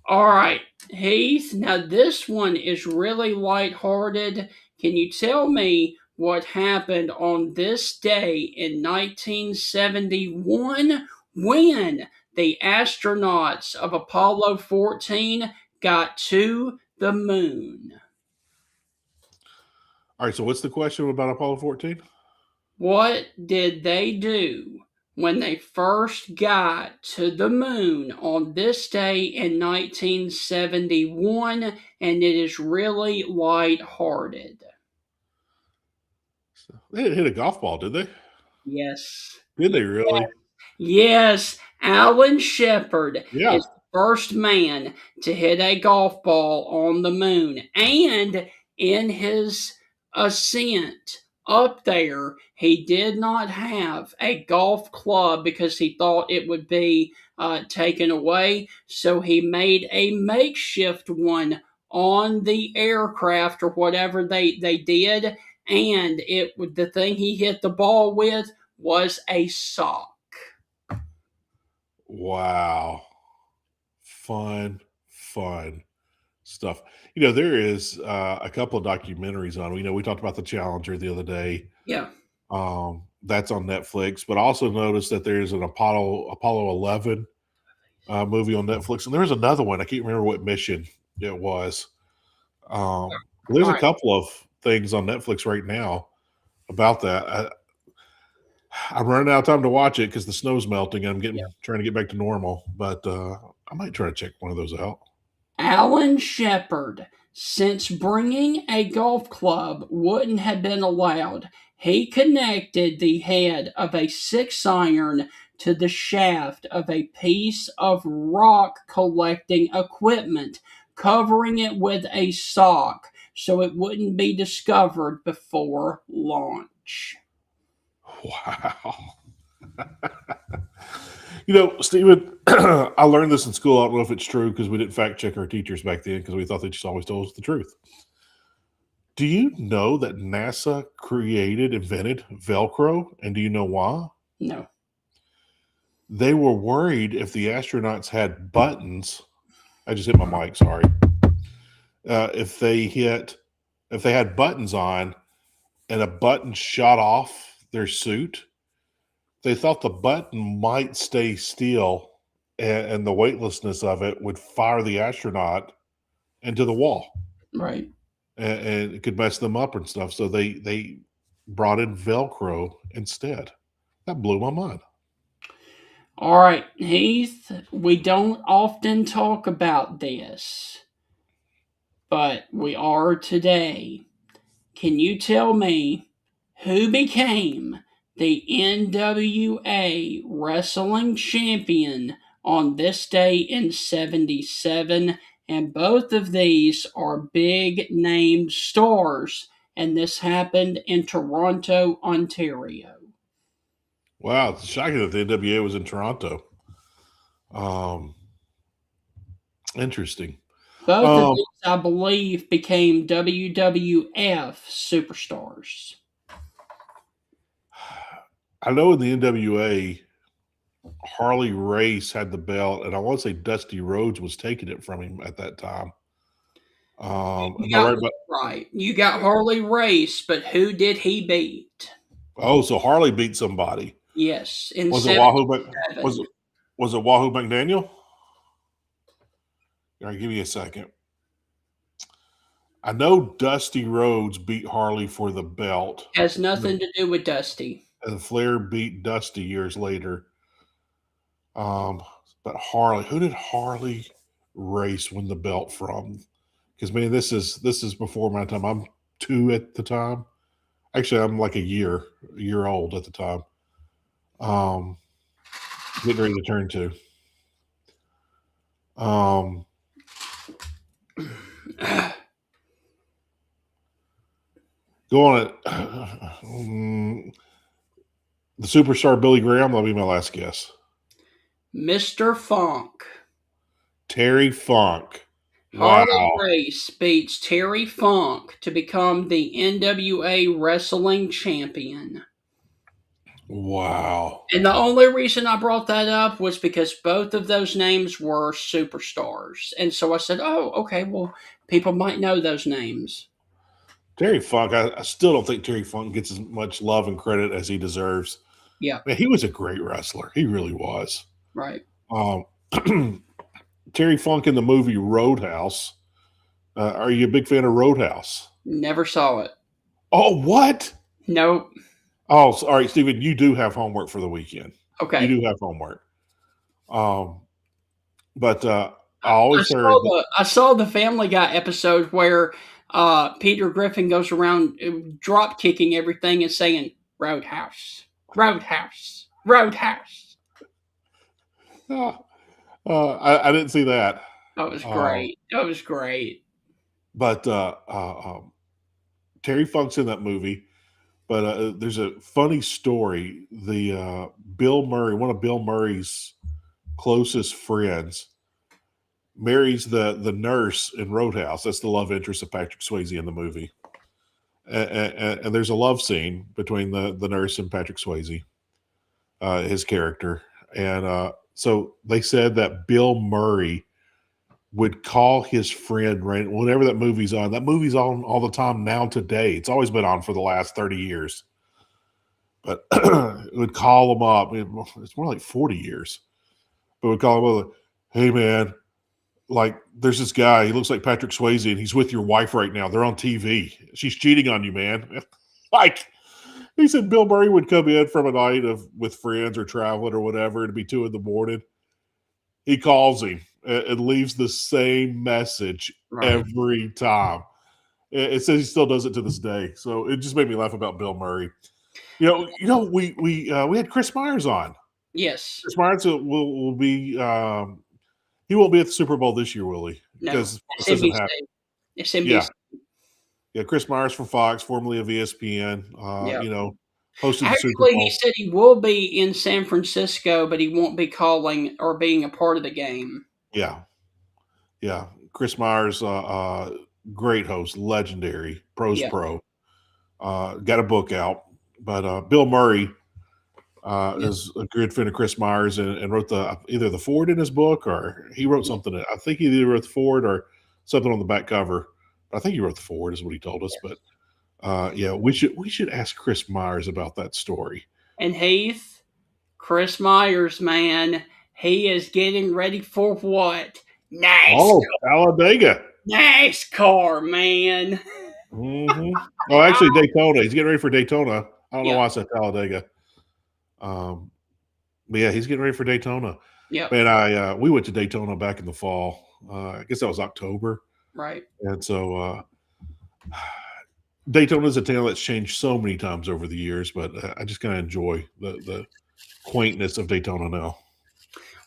All right, Heath. Now this one is really lighthearted. Can you tell me what happened on this day in 1971 when the astronauts of Apollo 14 got to the moon? All right, so what's the question about Apollo 14? What did they do when they first got to the moon on this day in 1971? And it is really lighthearted. They didn't hit a golf ball, did they? Yes. Did they really? Yes. Alan Shepard Yeah. is the first man to hit a golf ball on the moon. And in his ascent up there, he did not have a golf club because he thought it would be taken away. So he made a makeshift one on the aircraft or whatever they did. And the thing he hit the ball with was a sock. Wow. Fun stuff. There is a couple of documentaries on. We talked about the Challenger the other day. Yeah. That's on Netflix. But I also noticed that there's an Apollo 11 movie on Netflix, and there's another one. I can't remember what mission it was. There's a couple of things on Netflix right now about that. I'm running out of time to watch it because the snow's melting and I'm trying to get back to normal. But I might try to check one of those out. Alan Shepard, since bringing a golf club wouldn't have been allowed, he connected the head of a 6-iron to the shaft of a piece of rock collecting equipment, covering it with a sock so it wouldn't be discovered before launch. Wow. Stephen, I learned this in school. I don't know if it's true because we didn't fact check our teachers back then because we thought they just always told us the truth. Do you know that NASA invented Velcro? And do you know why? No. They were worried if the astronauts had buttons. I just hit my mic, sorry. If they had buttons on and a button shot off their suit, they thought the button might stay still and the weightlessness of it would fire the astronaut into the wall. Right. And it could mess them up and stuff. So they brought in Velcro instead. That blew my mind. All right, Heath, we don't often talk about this, but we are today. Can you tell me who became the NWA Wrestling Champion on this day in 77? And both of these are big named stars, and this happened in Toronto, Ontario. Wow, it's shocking that the NWA was in Toronto. Interesting. Both of these, I believe, became WWF superstars. I know in the NWA, Harley Race had the belt, and I want to say Dusty Rhodes was taking it from him at that time. Right. You got Harley Race, but who did he beat? Oh, so Harley beat somebody. Yes. Was it Wahoo McDaniel? All right, give me a second. I know Dusty Rhodes beat Harley for the belt. Has nothing to do with Dusty. And Flair beat Dusty years later. But Harley, who did Harley Race win the belt from? Because man, this is before my time. I'm 2 at the time. Actually, I'm like a year old at the time. Getting ready to turn to. Go on it. The superstar Billy Graham. That'll be my last guess. Mr. Funk. Terry Funk. Wow. Harley Race beats Terry Funk to become the NWA Wrestling Champion. Wow. And the only reason I brought that up was because both of those names were superstars. And so I said, oh, okay, well, people might know those names. Terry Funk, I still don't think Terry Funk gets as much love and credit as he deserves. Yeah. Man, he was a great wrestler. He really was. Right. Terry Funk in the movie Roadhouse. Are you a big fan of Roadhouse? Never saw it. Oh, what? Nope. Oh, all right, Steven, you do have homework for the weekend. Okay. You do have homework. But I always heard. I saw the Family Guy episode where Peter Griffin goes around drop kicking everything and saying Roadhouse, Roadhouse, Roadhouse. I didn't see that. That was great. That was great. But Terry Funk's in that movie. But there's a funny story. The Bill Murray, one of Bill Murray's closest friends, marries the nurse in Roadhouse. That's the love interest of Patrick Swayze in the movie. And there's a love scene between the nurse and Patrick Swayze, his character. And so they said that Bill Murray would call his friend whenever that movie's on. That movie's on all the time now today. It's always been on for the last 30 years. But would call him up. It's more like 40 years. But would call him up, hey, man, like there's this guy. He looks like Patrick Swayze, and he's with your wife right now. They're on TV. She's cheating on you, man. Like he said, Bill Murray would come in from a night with friends or traveling or whatever. It'd be 2 a.m. He calls him and leaves the same message every time. It says he still does it to this day. So it just made me laugh about Bill Murray. You know, we had Chris Myers on. Yes. Chris Myers will be. He won't be at the Super Bowl this year, will he? No. Because It's NBC. It's NBC. Yeah. Chris Myers from Fox, formerly of ESPN. You know, hosted the Super Actually, Bowl. he said he will be in San Francisco, but he won't be calling or being a part of the game. Yeah. Chris Myers, great host, legendary, pros pro. Got a book out. But Bill Murray is a good friend of Chris Myers and wrote either the forward in his book or he wrote something. I think he either wrote the forward or something on the back cover. I think he wrote the forward is what he told us. But we should ask Chris Myers about that story. And Heath, Chris Myers, man, he is getting ready for what? Talladega. NASCAR, man. Mm-hmm. Oh, actually, Daytona. He's getting ready for Daytona. I don't know why I said Talladega. But yeah, he's getting ready for Daytona. Yeah. Man, we went to Daytona back in the fall. I guess that was October. Right. And so Daytona is a town that's changed so many times over the years, but I just kind of enjoy the quaintness of Daytona now.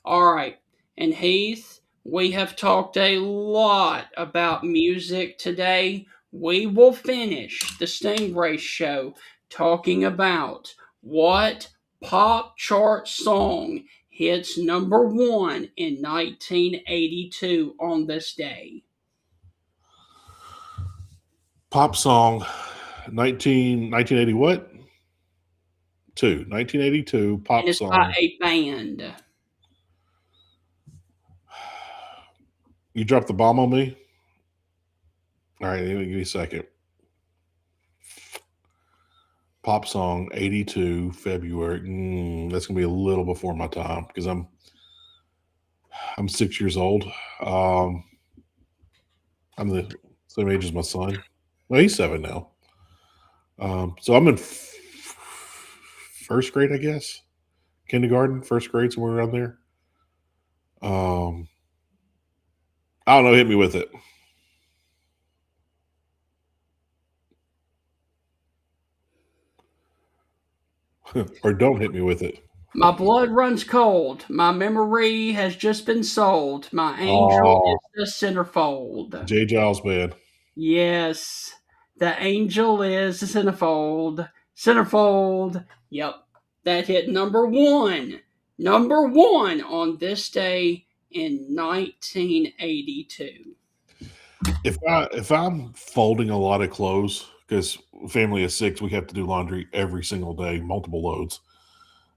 All right. And Heath, we have talked a lot about music today. We will finish the Stingray show talking about what pop chart song hits number 1 in 1982 on this day. Pop song, 1980 what? 1982 pop and it's song. by a band. You dropped the bomb on me? All right, give me a second. Pop song, 82, February. That's going to be a little before my time because I'm 6 years old. I'm the same age as my son. Well, he's 7 now. So I'm in first grade, I guess. Kindergarten, first grade, somewhere around there. I don't know. Hit me with it. Or don't hit me with it. My blood runs cold. My memory has just been sold. My angel is Oh, the centerfold. J. Giles, man. Yes, the angel is the centerfold. Centerfold. Yep, that hit number one. Number one on this day in 1982. If I'm folding a lot of clothes, because family of 6, we have to do laundry every single day, multiple loads.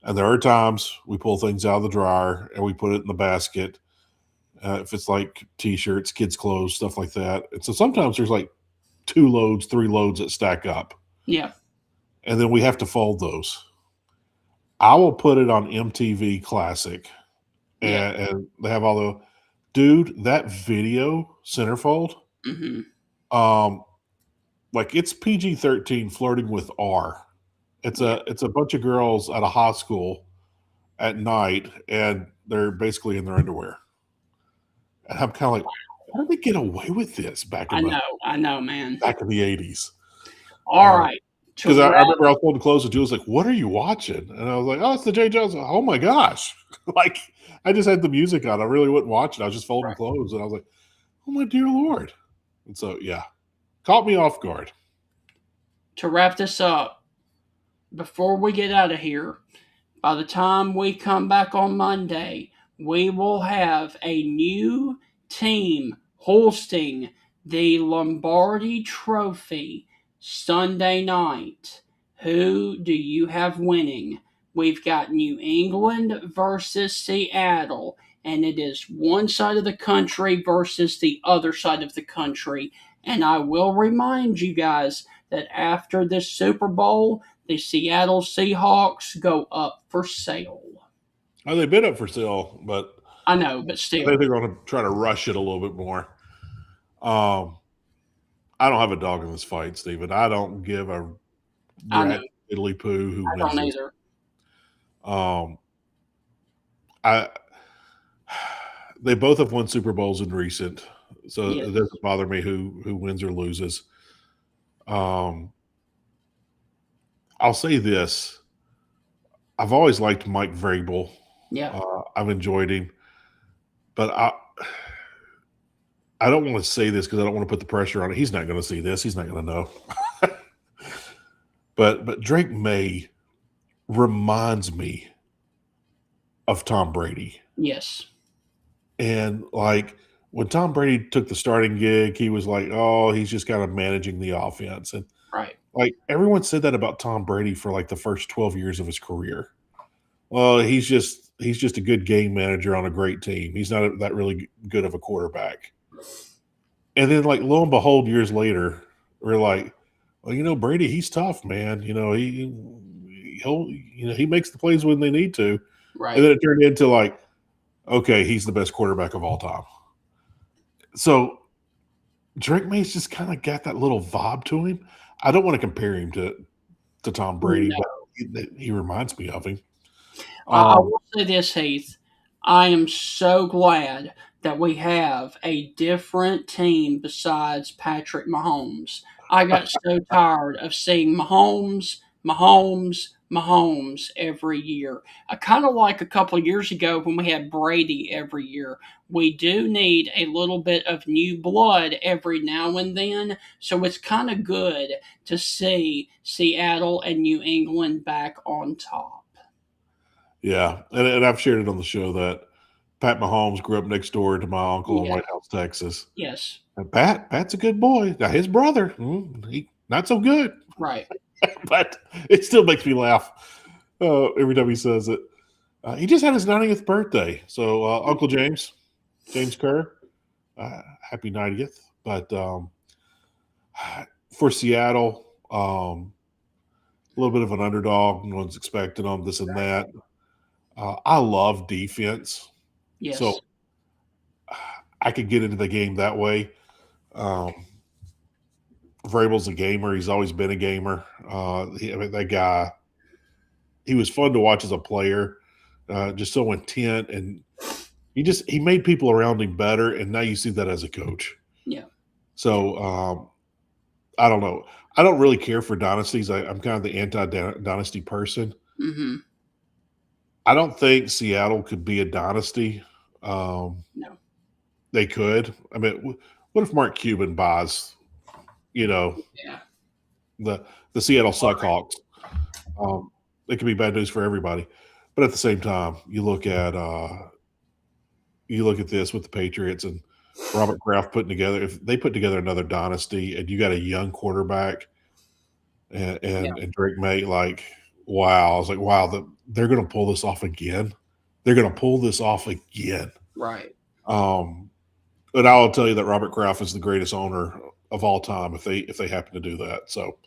And there are times we pull things out of the dryer and we put it in the basket. If it's like t-shirts, kids' clothes, stuff like that. And so sometimes there's like 2 loads, 3 loads that stack up. Yeah, And then we have to fold those. I will put it on MTV Classic, yeah. and they have all the dude, that video centerfold, Hmm. um, like it's PG-13 flirting with R. Yeah, It's a bunch of girls at a high school at night, and they're basically in their underwear. And I'm kind of like, how did they get away with this I know, man. back in the 80s? All right. To Because I wrap, remember I was folding clothes and Jules was like, "What are you watching?" And I was like, "Oh, it's the J. Jones." Oh my gosh! Like I just had the music on. I really wasn't watching. I was just folding right. clothes, and I was like, "Oh my dear Lord!" And so yeah, caught me off guard. To wrap this up, before we get out of here, by the time we come back on Monday, we will have a new team hosting the Lombardi Trophy Sunday night. Who do you have winning? We've got New England versus Seattle, and it is one side of the country versus the other side of the country. And I will remind you guys that after this Super Bowl, the Seattle Seahawks go up for sale. Oh, they've been up for sale, but I know, but I think still. they're going to try to rush it a little bit more. Um, I don't have a dog in this fight, Stephen. I don't give a I know. rat diddly poo who I wins don't this. either. Um, I they both have won Super Bowls in recent, so Yes. it doesn't bother me who wins or loses. Um, I'll say this: I've always liked Mike Vrabel. Yeah. I've enjoyed him, but I don't want to say this because I don't want to put the pressure on it. He's not going to see this. He's not going to know. But Drake May reminds me of Tom Brady. Yes. And like when Tom Brady took the starting gig, he was like, "Oh, he's just kind of managing the offense." And Right. like everyone said that about Tom Brady for like the first 12 years of his career. Well, he's just a good game manager on a great team. He's not that really good of a quarterback. And then like lo and behold, years later, we're like, well, Brady, he's tough, man. He makes the plays when they need to. And Right. then it turned into like, okay, he's the best quarterback of all time. So Drake May's just kind of got that little vibe to him. I don't want to compare him to Tom Brady, No. but he reminds me of him. I Um, will say this, Heath. I am so glad that we have a different team besides Patrick Mahomes. I got so tired of seeing Mahomes every year. I kind of like a couple of years ago when we had Brady every year. We do need a little bit of new blood every now and then, so it's kind of good to see Seattle and New England back on top. yeah, and I've shared it on the show that Pat Mahomes grew up next door to my uncle in Yeah. White House, Texas. Yes. And Pat's a good boy. Now his brother, he not so good, Right. but it still makes me laugh every time he says it. He just had his 90th birthday, so Uncle James Kerr, happy 90th. But for Seattle, a little bit of an underdog. No one's expecting them, this and that. I love defense, Yes. so I could get into the game that way. Um, Vrabel's a gamer. He's always been a gamer. That guy, he was fun to watch as a player, just so intent, and he made people around him better. And now you see that as a coach. Yeah. So I don't know. I don't really care for dynasties. I'm kind of the anti-dynasty person. Mm-hmm. I don't think Seattle could be a dynasty. Um, No. they could. I mean, what if Mark Cuban buys, you know, Yeah. the Seattle Seahawks? It could be bad news for everybody. But at the same time, you look at this with the Patriots and Robert Kraft putting together. If they put together another dynasty, and you got a young quarterback Yeah. and Drake May, like, wow, I was like, wow, they're going to pull this off again. They're going to pull this off again. Right. But I'll tell you that Robert Kraft is the greatest owner of all time if they happen to do that. So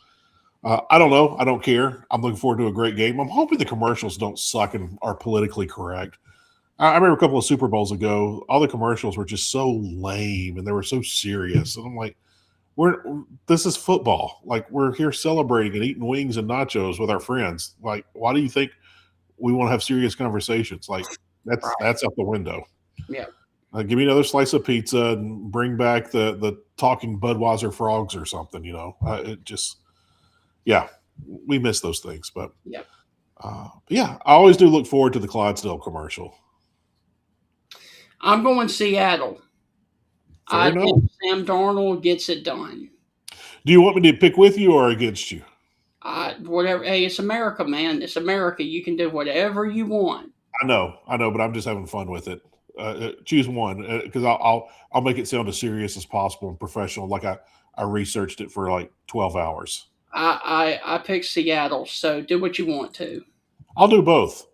I don't know. I don't care. I'm looking forward to a great game. I'm hoping the commercials don't suck and are politically correct. I remember a couple of Super Bowls ago, all the commercials were just so lame and they were so serious. And I'm like, this is football. Like, we're here celebrating and eating wings and nachos with our friends. Like, why do you think we want to have serious conversations? Like, that's out the window. Yeah. Give me another slice of pizza and bring back the talking Budweiser frogs or something. It just, yeah, we miss those things. But Yeah. yeah, I always do look forward to the Clydesdale commercial. I'm going Seattle. Fair I enough. think Sam Darnold gets it done. Do you want me to pick with you or against you? Whatever. Hey, it's America, man. It's America. You can do whatever you want. I know, but I'm just having fun with it. Choose one because I'll make it sound as serious as possible and professional. Like I researched it for like 12 hours. I picked Seattle, so do what you want to. I'll do both.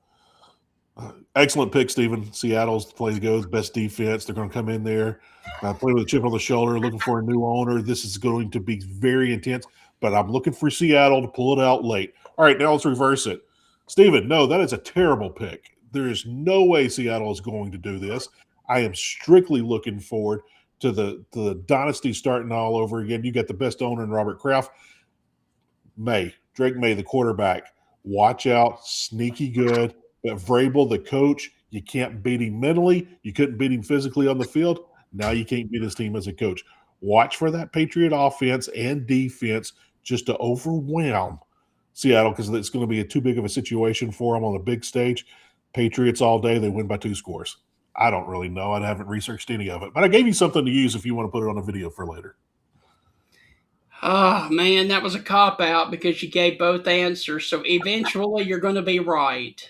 Excellent pick, Stephen. Seattle's the place to go. The best defense. They're going to come in there, play with a chip on the shoulder, looking for a new owner. This is going to be very intense, but I'm looking for Seattle to pull it out late. All right, now let's reverse it. Stephen, no, that is a terrible pick. There is no way Seattle is going to do this. I am strictly looking forward to the dynasty starting all over again. You got the best owner in Robert Kraft. Drake May, the quarterback. Watch out, sneaky good. But Vrabel, the coach, you can't beat him mentally. You couldn't beat him physically on the field. Now you can't beat his team as a coach. Watch for that Patriot offense and defense just to overwhelm Seattle because it's going to be too big of a situation for them on a big stage. Patriots all day, they win by 2 scores. I don't really know. I haven't researched any of it. But I gave you something to use if you want to put it on a video for later. Oh, man, that was a cop-out because you gave both answers. So eventually you're going to be right.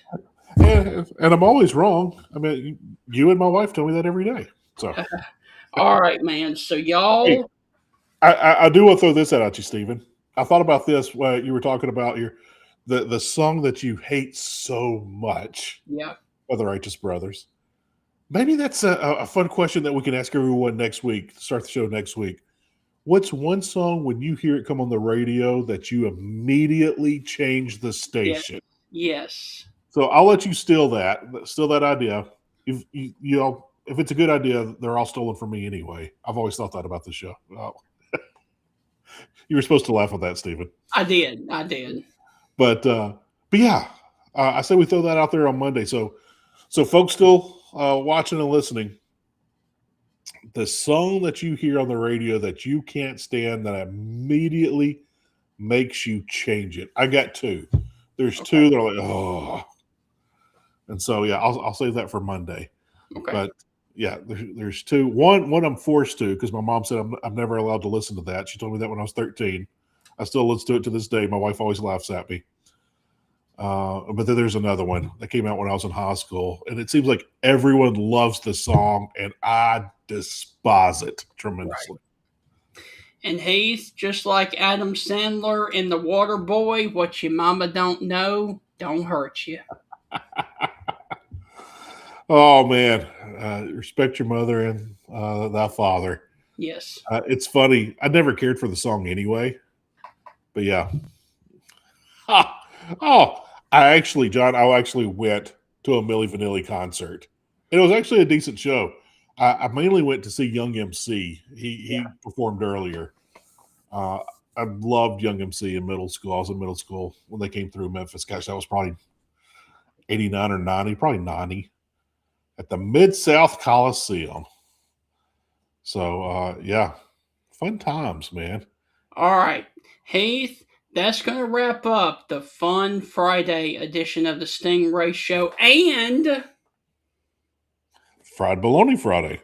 And I'm always wrong. I mean, you and my wife tell me that every day. So, all right, man. So y'all, hey, I do want to throw this out at you, Stephen. I thought about this while you were talking about the song that you hate so much. Yeah, by the Righteous Brothers. Maybe that's a fun question that we can ask everyone next week. Start the show next week. What's one song when you hear it come on the radio that you immediately change the station? Yes. So I'll let you steal that idea. If if it's a good idea, they're all stolen from me anyway. I've always thought that about the show. Oh. You were supposed to laugh at that, Stephen. I did. But yeah, I say we throw that out there on Monday. So folks still watching and listening, the song that you hear on the radio that you can't stand that immediately makes you change it. I got 2. There's 2 that are like, oh. And so, yeah, I'll save that for Monday. Okay. But, yeah, there's 2. One I'm forced to because my mom said I'm never allowed to listen to that. She told me that when I was 13. I still listen to it to this day. My wife always laughs at me. But then there's another one that came out when I was in high school, and it seems like everyone loves the song, and I despise it tremendously. Right. And Heath, just like Adam Sandler in The Water Boy, what your mama don't know don't hurt you. Oh, man. Respect your mother and thy father. Yes. It's funny. I never cared for the song anyway. But, yeah. I actually went to a Milli Vanilli concert. It was actually a decent show. I mainly went to see Young MC. He performed earlier. I loved Young MC in middle school. I was in middle school when they came through Memphis. Gosh, that was probably 89 or 90, probably 90, at the Mid-South Coliseum. So, yeah, fun times, man. All right. Heath, that's going to wrap up the fun Friday edition of the Stingray Show. And Fried Bologna Friday.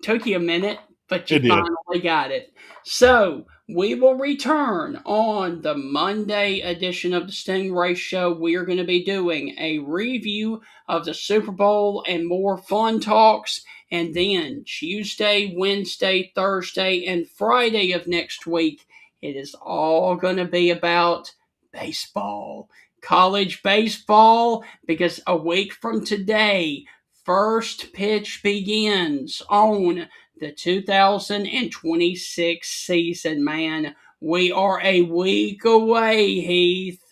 took you a minute, but you It did. finally got it. So we will return on the Monday edition of the Stingray Show. We are going to be doing a review of the Super Bowl and more fun talks. And then Tuesday, Wednesday, Thursday, and Friday of next week, it is all going to be about baseball, college baseball, because a week from today, first pitch begins on the 2026 season, man. We are a week away, Heath.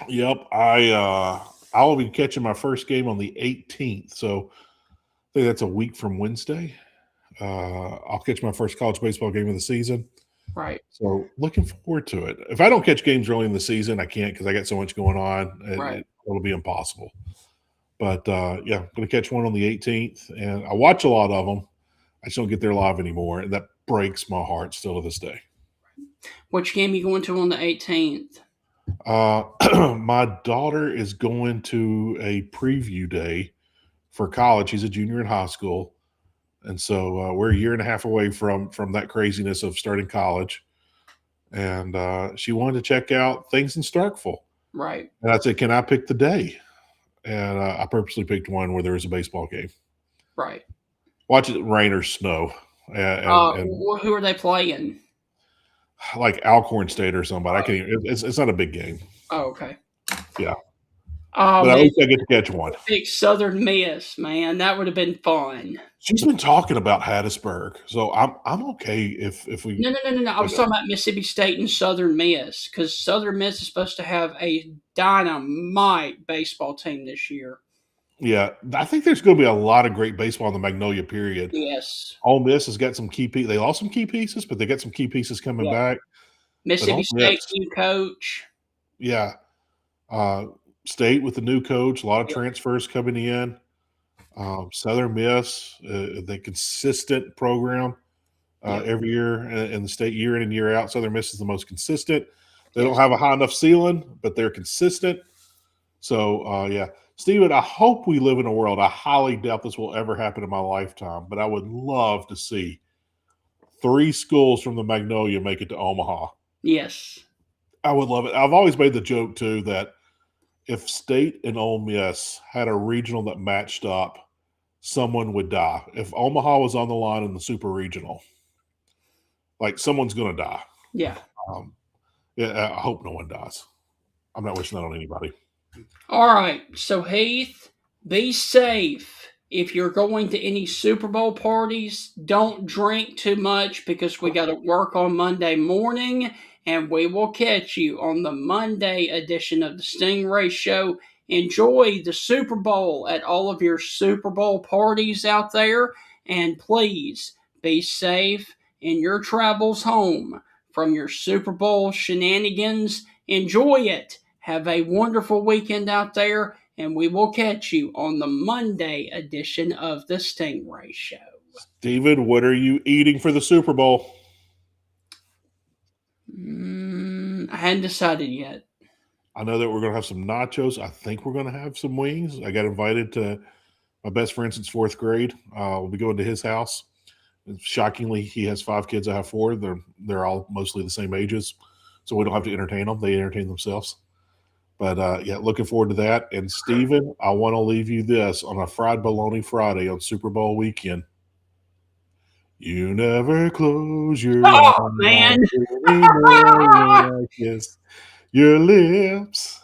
Yep, I will be catching my first game on the 18th, so I think that's a week from Wednesday. I'll catch my first college baseball game of the season. Right. So looking forward to it. If I don't catch games early in the season, I can't because I got so much going on. Right. It'll be impossible. But yeah, I'm going to catch one on the 18th, and I watch a lot of them. I just don't get there live anymore, and that breaks my heart still to this day. Which game are you going to on the 18th? My daughter is going to a preview day for college. She's a junior in high school, and so we're a year and a half away from that craziness of starting college. And she wanted to check out things in Starkville. Right. And I said, "Can I pick the day?" And I purposely picked one where there was a baseball game. Right. Watch it rain or snow. And who are they playing? Like Alcorn State or somebody. I can't even, it's not a big game. Oh, okay. Yeah. But at least I get to catch one. Big Southern Miss, man. That would have been fun. She's been talking about Hattiesburg, so I'm okay if we. No. I was talking about Mississippi State and Southern Miss, because Southern Miss is supposed to have a dynamite baseball team this year. Yeah, I think there's going to be a lot of great baseball in the Magnolia period. Yes. Ole Miss has got some key pieces. They lost some key pieces, but they got some key pieces coming back. Mississippi State new coach. Yeah. State with the new coach, a lot of transfers coming in. Southern Miss, the consistent program every year in the state, year in and year out. Southern Miss is the most consistent. They don't have a high enough ceiling, but they're consistent. So, yeah. Steven, I hope we live in a world. I highly doubt this will ever happen in my lifetime, but I would love to see 3 schools from the Magnolia make it to Omaha. Yes. I would love it. I've always made the joke, too, that if State and Ole Miss had a regional that matched up, someone would die. If Omaha was on the line in the super regional, like someone's going to die. Yeah. Yeah. I hope no one dies. I'm not wishing that on anybody. All right. So, Heath, be safe. If you're going to any Super Bowl parties, don't drink too much because we got to work on Monday morning. And we will catch you on the Monday edition of the Stingray Show. Enjoy the Super Bowl at all of your Super Bowl parties out there. And please be safe in your travels home from your Super Bowl shenanigans. Enjoy it. Have a wonderful weekend out there. And we will catch you on the Monday edition of the Stingray Show. Steven, what are you eating for the Super Bowl? I hadn't decided yet. I know that we're going to have some nachos. I think we're going to have some wings. I got invited to my best friend since 4th grade. We'll be going to his house. Shockingly, he has 5 kids. I have 4. They're all mostly the same ages, so we don't have to entertain them. They entertain themselves. But, yeah, looking forward to that. And, Steven, I want to leave you this on a Fried Bologna Friday on Super Bowl weekend. You never close your eyes man. anymore. Kiss your lips.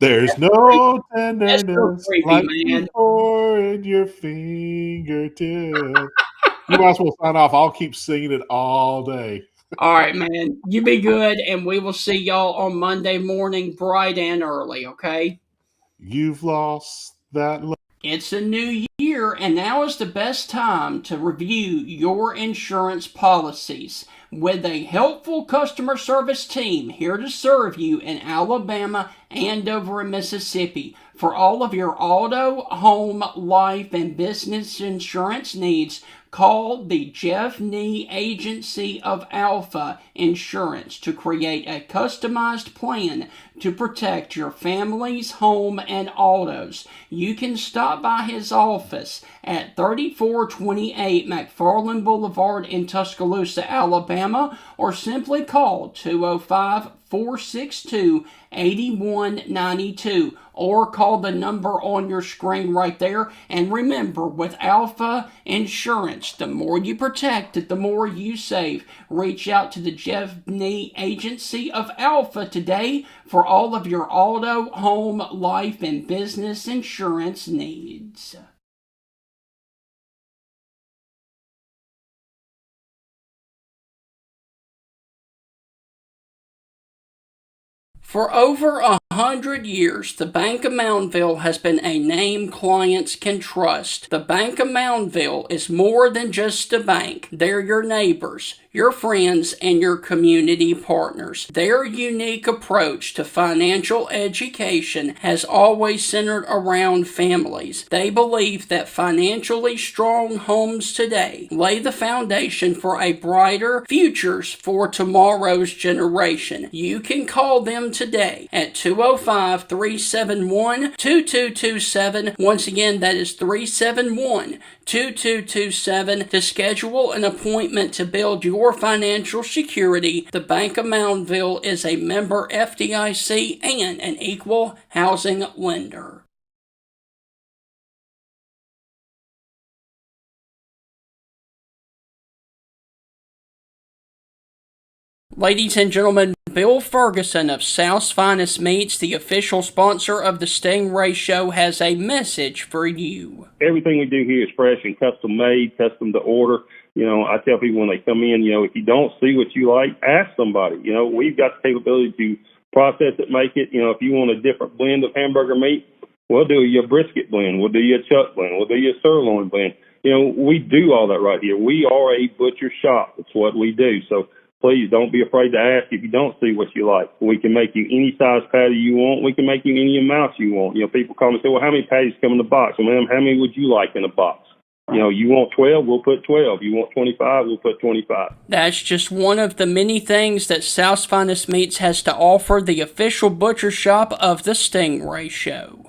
There's no tenderness creepy, like man. before in your fingertips. You might as well sign off. I'll keep singing it all day. All right, man. You be good, and we will see y'all on Monday morning, bright and early, okay? You've lost that love. It's a new year, and now is the best time to review your insurance policies. With a helpful customer service team here to serve you in Alabama and over in Mississippi for all of your auto, home, life, and business insurance needs, Call the Jeff Nee Agency of Alpha Insurance to create a customized plan to protect your family's home and autos. You can stop by his office at 3428 McFarland Boulevard in Tuscaloosa, Alabama, or simply call 205-462-8192, or call the number on your screen right there. And remember, with Alpha Insurance, the more you protect it, the more you save. Reach out to the Jeff Nee Agency of Alpha today for all of your auto, home, life, and business insurance needs. For over 100 years, the Bank of Moundville has been a name clients can trust. The Bank of Moundville is more than just a bank. They're your neighbors, your friends, and your community partners. Their unique approach to financial education has always centered around families. They believe that financially strong homes today lay the foundation for a brighter futures for tomorrow's generation. You can call them today at 205-371-2227. Once again, that is 371-2227 to schedule an appointment to build your financial security. The Bank of Moundville is a member FDIC and an equal housing lender. Ladies and gentlemen, Bill Ferguson of South's Finest Meats, the official sponsor of the Stingray Show, has a message for you. Everything we do here is fresh and custom made, custom to order. You know, I tell people when they come in, you know, if you don't see what you like, ask somebody. You know, we've got the capability to process it, make it. You know, if you want a different blend of hamburger meat, we'll do you a brisket blend. We'll do you a chuck blend. We'll do you a sirloin blend. You know, we do all that right here. We are a butcher shop. That's what we do. So please don't be afraid to ask if you don't see what you like. We can make you any size patty you want. We can make you any amount you want. You know, people call me and say, well, how many patties come in the box? Well, ma'am, how many would you like in a box? You know, you want 12, we'll put 12. You want 25, we'll put 25. That's just one of the many things that South's Finest Meats has to offer, the official butcher shop of the Stingray Show.